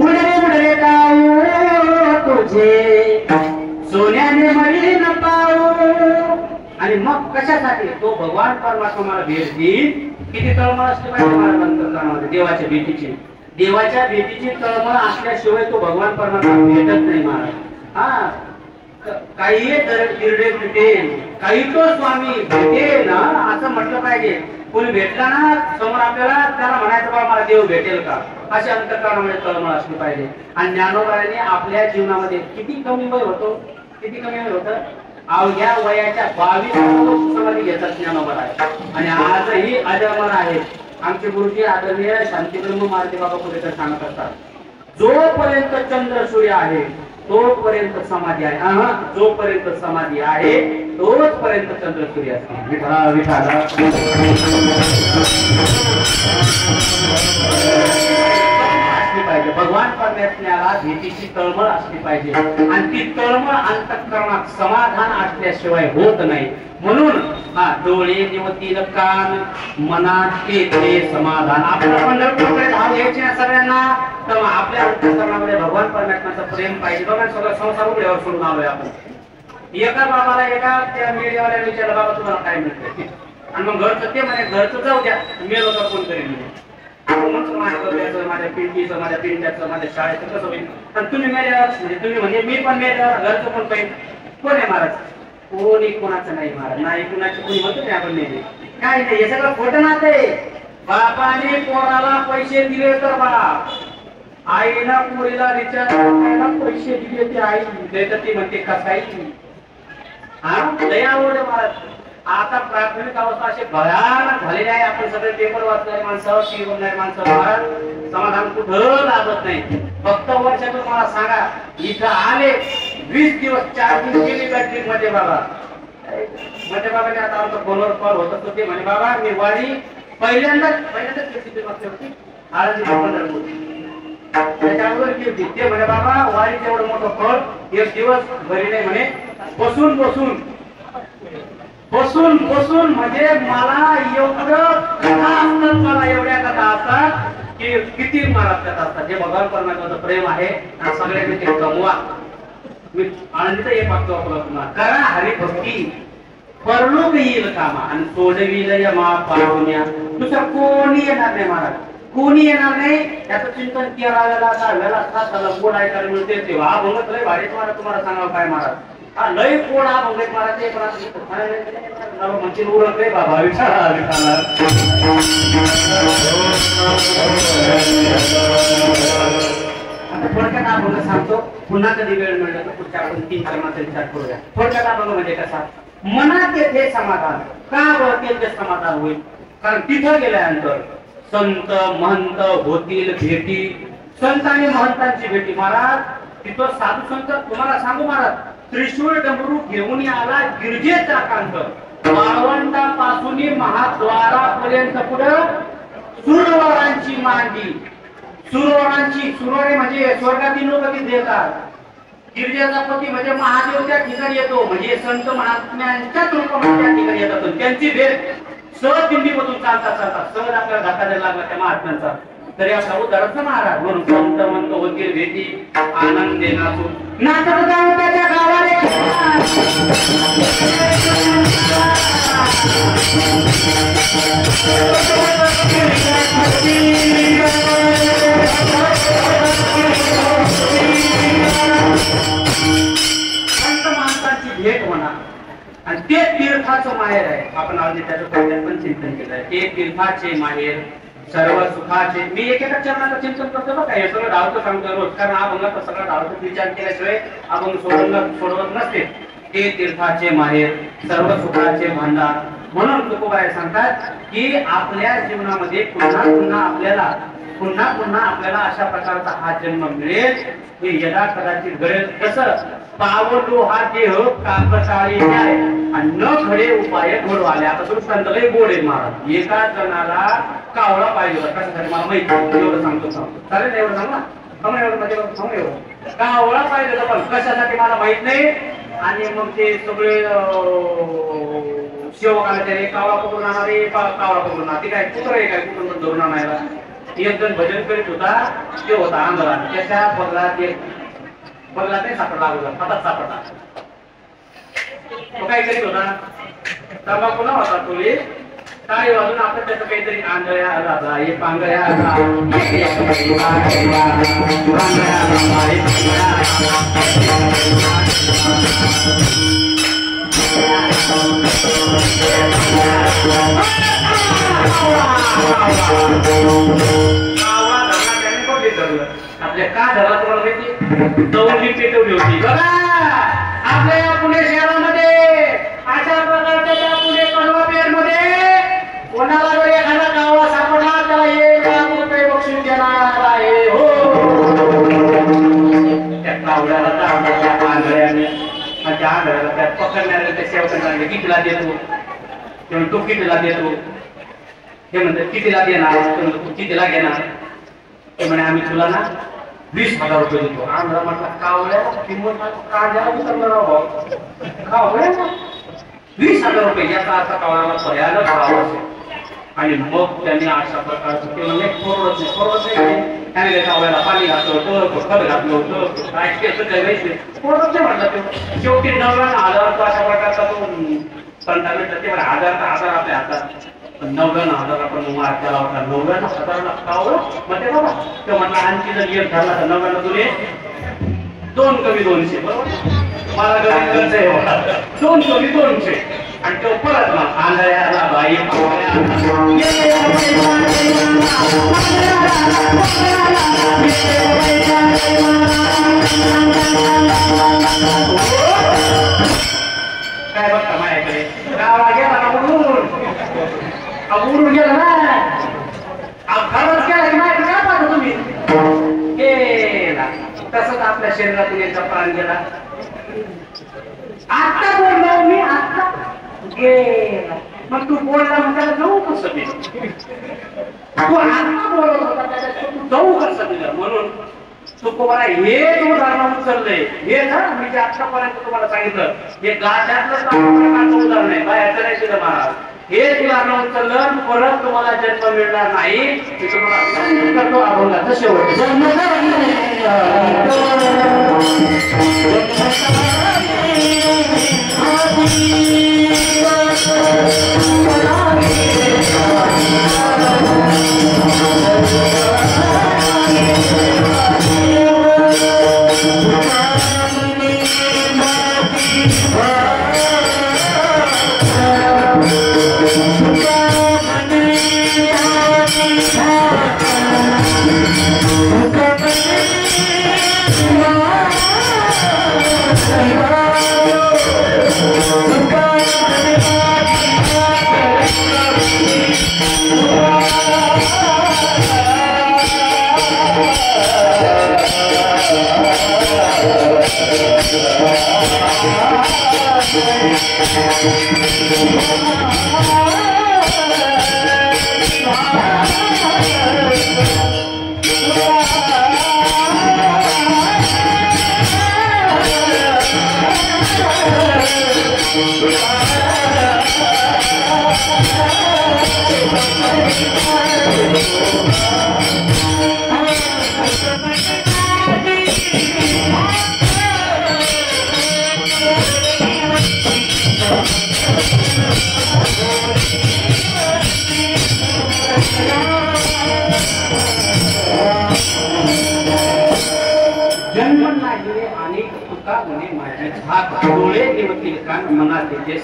उडले उडले काऊ तुझे सोन्याने मळीन पाऊ आणि मग कशासाठी तो भगवान परमात्मा मला भेट देईल किती तळमळ असते पाहिजे मला अंतःकरणामध्ये देवाच्या भेटीची तळमळ असल्याशिवाय तो भगवान परमात्मा भेटत नाही महाराज काही दिरडे भेटेल काही तो स्वामी भेटेल ना असं म्हटलं पाहिजे कोणी भेटला ना समोर आपल्याला त्याला म्हणायचं बाबा मला देव भेटेल का अशा अंतःकरणामध्ये तळमळ असली पाहिजे आणि ज्ञानोबाने आपल्या जीवनामध्ये किती कमी वय होतं अवघ्या वयाच्या 22 वर्ष समाधी घेतात ज्ञानोबा आणि आजही अजरामर आहेत आमचे गुरुजी आदरणीय शांतीब्रह्म मारुती बाबा पुढे सांगत असतात जोपर्यंत चंद्र सूर्य आहे तोपर्यंत समाधी आहे. जोपर्यंत समाधी आहे तोपर्यंत चंद्र सूर्य असते. विठा विठाला पाहिजे. भगवान परमेश्वराला भीतीची तळमळ असली पाहिजे आणि ती तळमळ अंतःकरणात समाधान असल्याशिवाय होत नाही. म्हणून डोळे निवतील कान मनात येते समाधान. आपल्या पंढरपूरकडे धाव घ्यायची ना सगळ्यांना, तर आपल्या अंतःकरणामध्ये भगवान परमेश्वराचं प्रेम पाहिजे. बघा सगळं संसार उघड्यावर सोडून आलोय आपण. एका बाबाला एका त्या मीडियावाल्याला विचारलं, बाबा तुम्हाला काय मिळतं? आणि मग घरचं ते म्हणे घरचं जाऊ द्या, मेलो तर कोण करेल? माझ्या पिंडीचं, माझ्या पिंड्याचं, माझ्या शाळेचं कसं होईल? आणि तुम्ही मेल्यावर म्हणजे तुम्ही म्हणजे मी पण मेल्यावर घरचं पण पाहिजे. कोण आहे महाराज? कोणी कोणाचं नाही महाराज. नाही कुणाची कोणी म्हणतो नाही आपण नेहमी काय नाही. हे सगळं खोटं नाते. बापाने पोराला पैसे दिले तर बाप, आईला पोरीला रिचार्ज करायला पैसे दिले ते आई देत ती म्हणते कसाई. लय आवड महाराज. आता प्राथमिक अवस्था अशी भयानक झालेली आहे. आपण सगळे पेपर वाचणारे माणसं, टी बोलणारे माणसं, समाधान कुठं लागत नाही. फक्त वर्षातून मला सांगा, इथं आले 20 दिवस चार्जिंग केली बॅटरी मध्ये बाबा. मध्ये बाबाने आता आमचा फोनवर कॉल होत असतो. ते म्हणे बाबा मी वारी पहिल्यांदाच होती आळंदी पंढरपूर त्याच्यावर की होती. ते म्हणे बाबा वारीचं एवढं मोठं फळ एक दिवस भरी नाही म्हणे. बसून बसून बसून बसून म्हणजे मला एवढं कथा असतात, मला एवढ्या कथा असतात की किती महाराज कथा असतात. जे भगवान परमेश्वराचं प्रेम आहे आणि सगळ्यांनी ते कमवा. मी आनंदित एक वाक्य वापरलं तुम्हाला, करा हरिभक्ती परलोक येईल कामा आणि सोडविल यमा पाहुण्या. दुसरं कोणी येणार नाही महाराज, कोणी येणार नाही. त्याचं चिंतन केला त्याला गोड ऐकायला मिळते. तेव्हा हा भंगत लय भारी तुम्हाला सांगावं काय महाराज. लय कोण हा भंगत महाराज ते म्हणजे उरकले बाबा विचारा विचारा. थोडक्यात अभंग सांगतो. पुन्हा कधी वेळ मिळला तर पुढच्या आपण 3 क्रमांचा विचार करूया. थोडक्यात अभंग म्हणजे कसा, मनात येथे समाधान का वळतील ते समाधान होईल. कारण तिथं गेल्यानंतर संत महंत होतील भेटी. संत आणि महंतांची भेटी महाराज. तिथं साधू संत तुम्हाला सांगू महाराज, त्रिशूळ डमरू घेऊन आला गिरजेचा कांत. वाळवंटापासून महाद्वारापर्यंत पुढं सुरवरांची मांडी. सुरवरांची, सुरवरे म्हणजे स्वर्गातील लोक तिथे येतात. गिरजेचा पती म्हणजे महादेव त्या ठिकाणी येतो. म्हणजे संत महात्म्यांच्याच रूपामध्ये त्या ठिकाणी येतात. त्यांची भेट सहज दिंडीमधून चालता चालता सहज आपल्याला धक्का द्यायला लागला त्या महात्म्यांचा. तरी आपला उदाहरण महाराज. म्हणून संत म्हणतो होतील भेटी आनंद नाचून नाचत जाऊ त्याच्या गावाने. संत माणसाची भेट म्हणा आणि ते तीर्थाचं माहेर आहे. आपण अगदी त्याचं पण चिंतन केलं आहे. ते तीर्थाचे माहेर सर्व सुखाचे. मी एकेका चरणाचं चिंतन करतो बघा. हे सगळं धावतं सांगतो रोज, कारण अभंगाचा सगळा धावतो विचार केल्याशिवाय अभंग सोडवत नसते. ते तीर्थाचे माहेर सर्व सुखाचे भांडार. म्हणून तुकोबाई सांगतात की आपल्या जीवनामध्ये पुन्हा पुन्हा आपल्याला अशा प्रकारचा हा जन्म मिळेल. हे यदा कदाचित घडेल. कसं पावलो हा देह काकताळी आहे आणि न खडे उपाय घडू आले. आता दृष्टांत लय गोड आहे महाराज. एका जणाला कावळा पाहिजे होता. कशासाठी मला माहिती, एवढं सांगतो चालेल. एवढं सांग ना, एवढं कावळा पाहिजे होता पण कशासाठी मला माहित नाही. आणि मग ते सगळे सेवकाला त्याने कावळा पकडून आणणारे कावळा पकडून आणा. ते काय कुत्र आहे काय कुठून धरून आणायला. एक जण भजन करीत होता. ते होता आंधळा. त्याच्या बदला ते सापडला अगोदर हातात सापडला. तो काय करीत होता, तंबाखू न होता तो टाळी वाजून आपण त्याचं काहीतरी आंधळ्या राजा हे पांगळ्या आपल्या का धरला तुम्हाला माहिती, दौंडी पेटवली होती बघा. आपल्या पुणे शहरामध्ये अशा प्रकारच्या त्या पुणे कळवा मध्ये कोणाला जर एखादा कावळा सापडला त्याला 1 लाख रुपये बक्षीस देणार आहे. हो त्या कावळ्याला त्या आंधळ्याला त्या पकडणाऱ्याला त्या सेवकांना कितीला देतो तेव्हा तो कितीला देतो ते म्हणतात कितीला देणार तू कितीला घेणार ते म्हणे आम्ही तुला ना 20,000 रुपये देतो. आंधळा म्हटला कावळ्या किंमत काढ्याला उतरणार आहोत कावळ्या 20,000 रुपये याचा अर्थ कावळ्याला पर्यायला भाव असेल. आणि मग त्यांनी अशा प्रकारचं ते म्हणजे परवडत नाही त्याने कावळ्याला पाणी घातलं होतं खत घातलं होतं काय केलं परवडत नाही म्हटलं ते शेवटी 99,000 अशा प्रकारचा तो संतान ते 1,000 आपल्या हातात 99,000 आपण मार केला होता 99,000 कावळं म्हणजे बाबा तो म्हटलं आणखी जर एक झाला तर 99 तुले 2 कमी 200 बरोबर मला गरज आहे 2 कमी 200 आणि तो परत मग आंधळ्याला बाई काय बघता माझ्याकडे गावाला गेला ना उडून गेला ना खरंच गेला की माझ्याकडे काय पाहता तुम्ही गेला तसंच आपल्या शरीरातून याचा प्राण गेला. आता बोललो मी आता गेला मग तू बोलला मग त्याला जाऊ कसं मी तू आता बोलत होता त्याच्यात तू जाऊ कसं दिलं म्हणून तुम्हाला हे उदाहरण उचललंय हे ना मी जे आतापर्यंत तुम्हाला सांगितलं हे गाठ्यातलं उदाहरण आहे बाहेरचं नाही दिलं महाराज हे उदाहरण उचललं परत तुम्हाला जन्म मिळणार नाही मी तुम्हाला करतो अभंगाचं शेवट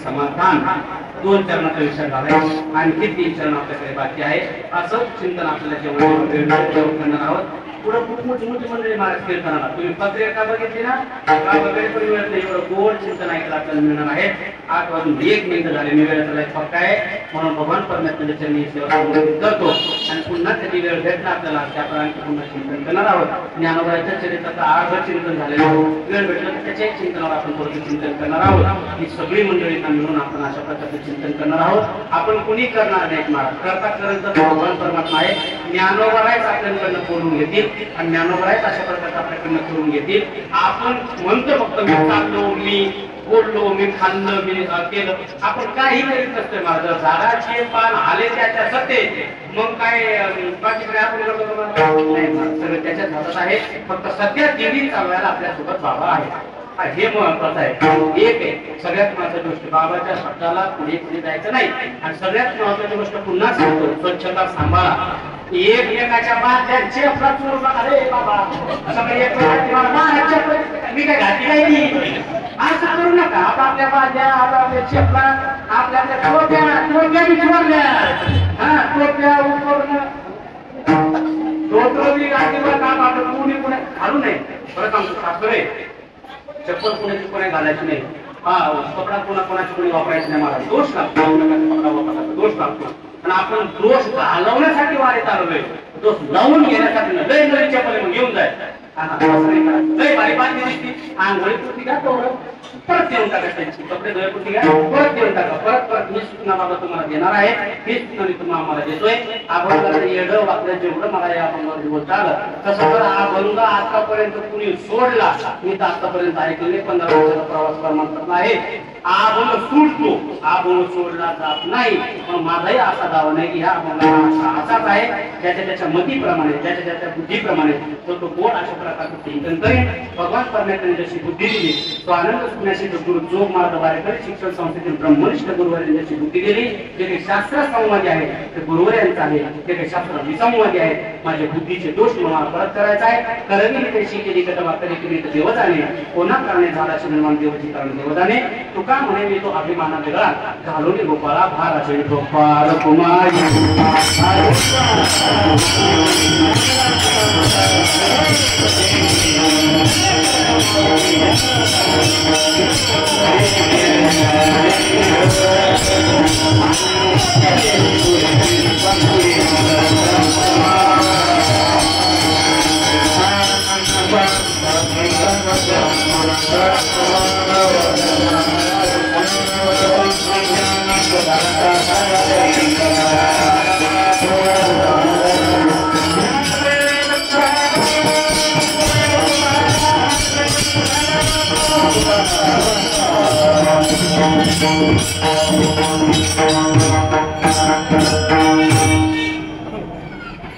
समाधान 2 चरणाचा विषय झाला आणखी 3 चरण आपल्याकडे बाकी आहे. असं चिंतन आपल्याला जेवण करणार आहोत. पुढे खूप मोठी मोठी मंडळी महाराज कीर्तनाला तुम्ही पत्रिका बघितली ना का वगैरे पण मिळत नाही एवढं गोड चिंतन ऐकायला आपल्याला मिळणार आहे. 8 वाजून 1 मिनिट झाले मी वेळेचा पक्का आहे म्हणून भगवान परमेश्वराच्या चरणी सेवा करतो आणि पुन्हा त्याची वेळ भेटणार आपल्याला त्यापर्यंत पुन्हा चिंतन करणार आहोत. ज्ञानोबाच्या चरित्राचं अर्ध चिंतन झालेलं वेळ भेटलं तर त्याच्या चिंतनावर आपण थोडं चिंतन करणार आहोत. ही सगळी मंडळींना मिळून आपण अशा प्रकारचं चिंतन करणार आहोत. आपण कुणी करणार नाहीत महाराज करता करत भगवान परमात्मा आहे. ज्ञानोबाच आपल्याकडनं बोलून घेतील आणि ज्ञानोबाच अशा प्रकारचं आपल्याकडनं करून घेतील. आपण म्हणतो फक्त मी चाललो मी बोललो मी खाल्लं मी केलं आपण काही करीत नसतोय माझं झाडाचे पान आले त्याच्या सत्ते मग काय बाकीकडे आपण सगळं त्याच्यात हातात आहे. फक्त सध्या देवी चालवायला आपल्यासोबत बाबा आहे हे महत्वाचं आहे. एक आहे सगळ्यात महत्वाची गोष्ट बाबाच्या शब्दाला पुढे पुढे जायचं नाही आणि सगळ्यात महत्वाची गोष्ट पुन्हा सांगतो स्वच्छता सांभाळा. एकाच्या बादल्या चेपला चोर बघा रे बाबा असं मी काय घाटी नाही असं करू नका. आपल्या बादल्या आपल्या चेपला आपल्या टोप्या बी चोरल्या हा टोप्या उपरणं धोत्र बी घाटीवर का बाबा कोणी कोणी घालू नये. परत आमचं सासरे चप्पल कोणाची कोणी घालायची नाही. हा कपडा कोणाची कोणी वापरायचं नाही. मला दोष लागतो कपडा वापरायचा दोष लागतो आणि आपण दोष घालवण्यासाठी वारीत आलोय दोष लावून घेण्यासाठी लय नवी चप्पल मग घेऊन जाय लय भारी बांधली दिसती आंघोळी पुरती का तो परत देऊन टाका त्यांची कपडे धुळे पुरती का परत देऊन टाका परत ही सूचना बाबा तुम्हाला देणार आहे ही सूचना मी तुम्हाला आम्हाला देतोय अभंगाचं येडं वाकलं जेवढं मला या अभंगावर बोलता आलं तसं तर हा अभंग आतापर्यंत कुणी सोडला मी तर आतापर्यंत ऐकलेले 15 वर्षाचा प्रवास प्रमाणपत्र आहे अभंग सुटतो अभंग सोडला जात नाही पण माझाही असा दावा नाही की ह्या अभंगाचा असाच आहे ज्याच्या त्याच्या मतीप्रमाणे ज्याच्या त्याच्या बुद्धीप्रमाणे तो गोड अशा प्रकारचं चिंतन करेन भगवान परमेश्वराने जशी बुद्धी दिली तो आनंद सुखण्याची गुरु जोग मार्ग बारेकर शिक्षण संस्थेतील ब्रह्मनिष्ठ गुरुवारी जशी बुद्धी दिली जे काही शास्त्र संवादी आहे ते गुरुवर यांचं आहे ते काही शास्त्र विसंवादी आहे माझ्या बुद्धीचे दोष मला परत करायचा आहे करणी पैशी केली कदमा कधी केली तर देवजाने कोणा कारणे झाला निर्माण देवची कारण देवजाने तुका म्हणे मी तो अभिमाना वेगळा घालून गोपाळा भाराचे गोपाळ कुमारी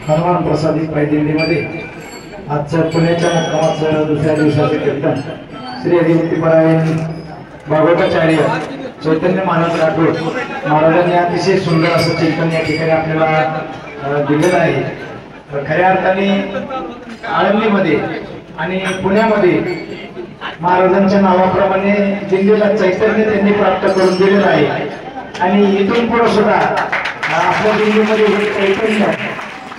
हनुमान प्रसादित दिल्लीमध्ये आजचं पुण्याच्या मुक्कामाचं दुसऱ्या दिवसाचे कीर्तन श्री हरिभक्तीपरायण भागवताचार्य चैतन्य महाराज राठोड महाराजांनी अतिशय सुंदर असं चिंतन या ठिकाणी आपल्याला दिलेलं आहे खऱ्या अर्थाने आळंदीमध्ये आणि पुण्यामध्ये महाराजांच्या नावाप्रमाणे दिल्लीला चैतन्य त्यांनी प्राप्त करून दिलेलं आहे आणि इथून पुढे सुद्धा आपल्या दिल्लीमध्ये हे चैतन्य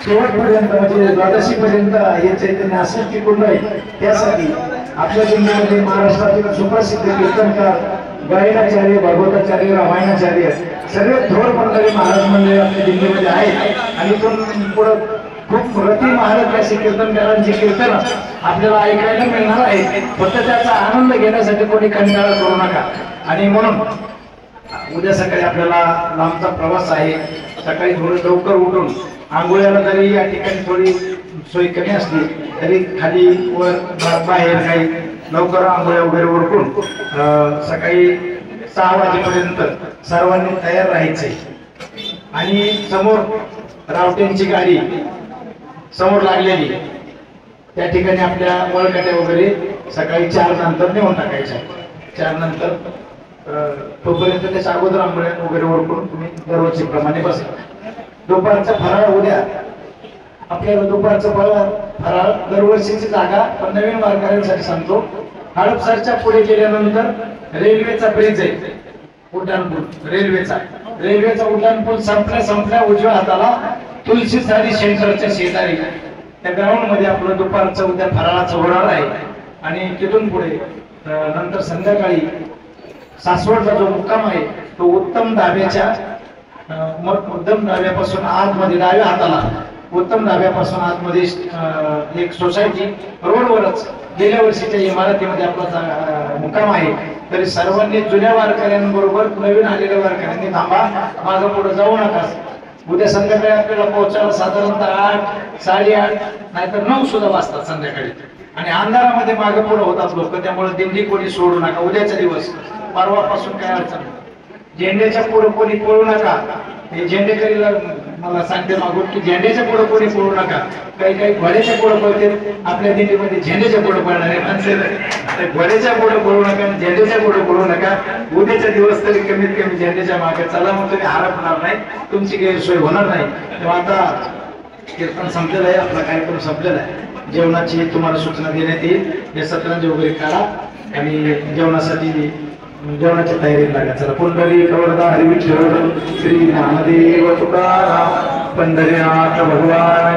शेवटपर्यंत म्हणजे द्वादशी पर्यंत हे चैतन्य असं टिकून राहील त्यासाठी आपल्या दिल्लीमध्ये महाराष्ट्रातील सुप्रसिद्ध कीर्तनकार गायनाचार्य भागवताचार्य रामायणाचार्य सर्व थोर मंडळी महाराज मंडळी आपल्या दिल्लीमध्ये आहेत आणि इथून पुढं खूप रती महाराज अशी कीर्तनकारांची कीर्तन आपल्याला ऐकायला मिळणार आहे फक्त त्याचा आनंद घेण्यासाठी कोणी कंटाळा करू नका आणि म्हणून उद्या सकाळी आपल्याला लांबचा प्रवास आहे सकाळी थोडं लवकर उठून आंघोळ्याला जरी या ठिकाणी थोडी सोय कमी असली तरी खाली वर बाहेर काही लवकर आंघोळ्या वगैरे ओळखून सकाळी 6 वाजेपर्यंत सर्वांनी तयार राहायचे आणि समोर रावट्यांची गाडी समोर लागलेली त्या ठिकाणी आपल्या वळकट्या वगैरे सकाळी 4 नंतर नेऊन टाकायच्या 4 नंतर तोपर्यंत त्याच्या अगोदर आंघोळ्या वगैरे ओळखून तुम्ही दररोजच्या प्रमाणे बसा दुपारचा फराळ उद्या आपल्याला दुपारचा फराळ दरवर्षीची जागा पण नवीन वारकऱ्यांसाठी सांगतो हडपसरच्या पुढे गेल्यानंतर रेल्वेचा ब्रिज आहे उड्डाणपूल रेल्वेचा उड्डाणपूल संपल्या उजव्या हाताला तुलसी साडी सेंटरच्या शेजारी त्या ग्राउंड मध्ये आपलं दुपारचं उद्या फराळाचं होणार आहे आणि तिथून पुढे नंतर संध्याकाळी सासवडचा जो मुक्काम आहे तो उत्तम धाब्याच्या उत्तम धाब्यापासून आतमध्ये डाव्या हाताला उत्तम धाब्यापासून आतमध्ये एक सोसायटी रोडवरच गेल्या वर्षीच्या इमारतीमध्ये आपला मुक्काम आहे तरी सर्वांनी जुन्या वारकऱ्यांबरोबर नवीन आलेल्या वारकऱ्यांनी थांबा मागं पुढे जाऊ नका उद्या संध्याकाळी आपल्याला पोहोचायला साधारणतः 8, 8:30 नाहीतर 9 सुद्धा वाजतात संध्याकाळी आणि अंधारामध्ये मागे पुढे होतात लोक त्यामुळे दिंडी कोणी सोडू नका उद्याचा दिवस परवापासून काय अडचण झेंड्याच्या पुढे कोणी पळू नका हे झेंडेकरीला मला सांगते मागून की झेंड्याच्या पुढे कोणी पळू नका काही घोड्याच्या पुढे पळते आपल्या दिंडीमध्ये झेंड्याच्या पुढे पळणारे माणसं घोड्याच्या पुढे पळू नका झेंड्याच्या पुढे पळू नका उद्याचा दिवस तरी कमीत कमी झेंड्याच्या मागे चला मग तुम्ही हरपणार नाही तुमची गैरसोय होणार नाही तेव्हा आता कीर्तन संपलेलं आहे आपला कार्यक्रम संपलेला आहे जेवणाची तुम्हाला सूचना देण्यात येईल हे सतरंजी वगैरे काढा आणि जेवणासाठी जेवणाच्या तयारीला लागा चला पुंडली कवरदा हरी विठ्ठल श्री नामदेव तुकाराम पंढरीनाथ भगवान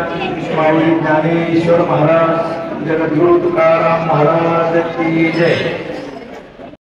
माऊली ज्ञानेश्वर महाराज जगद्गुरु तुकाराम महाराज की जय।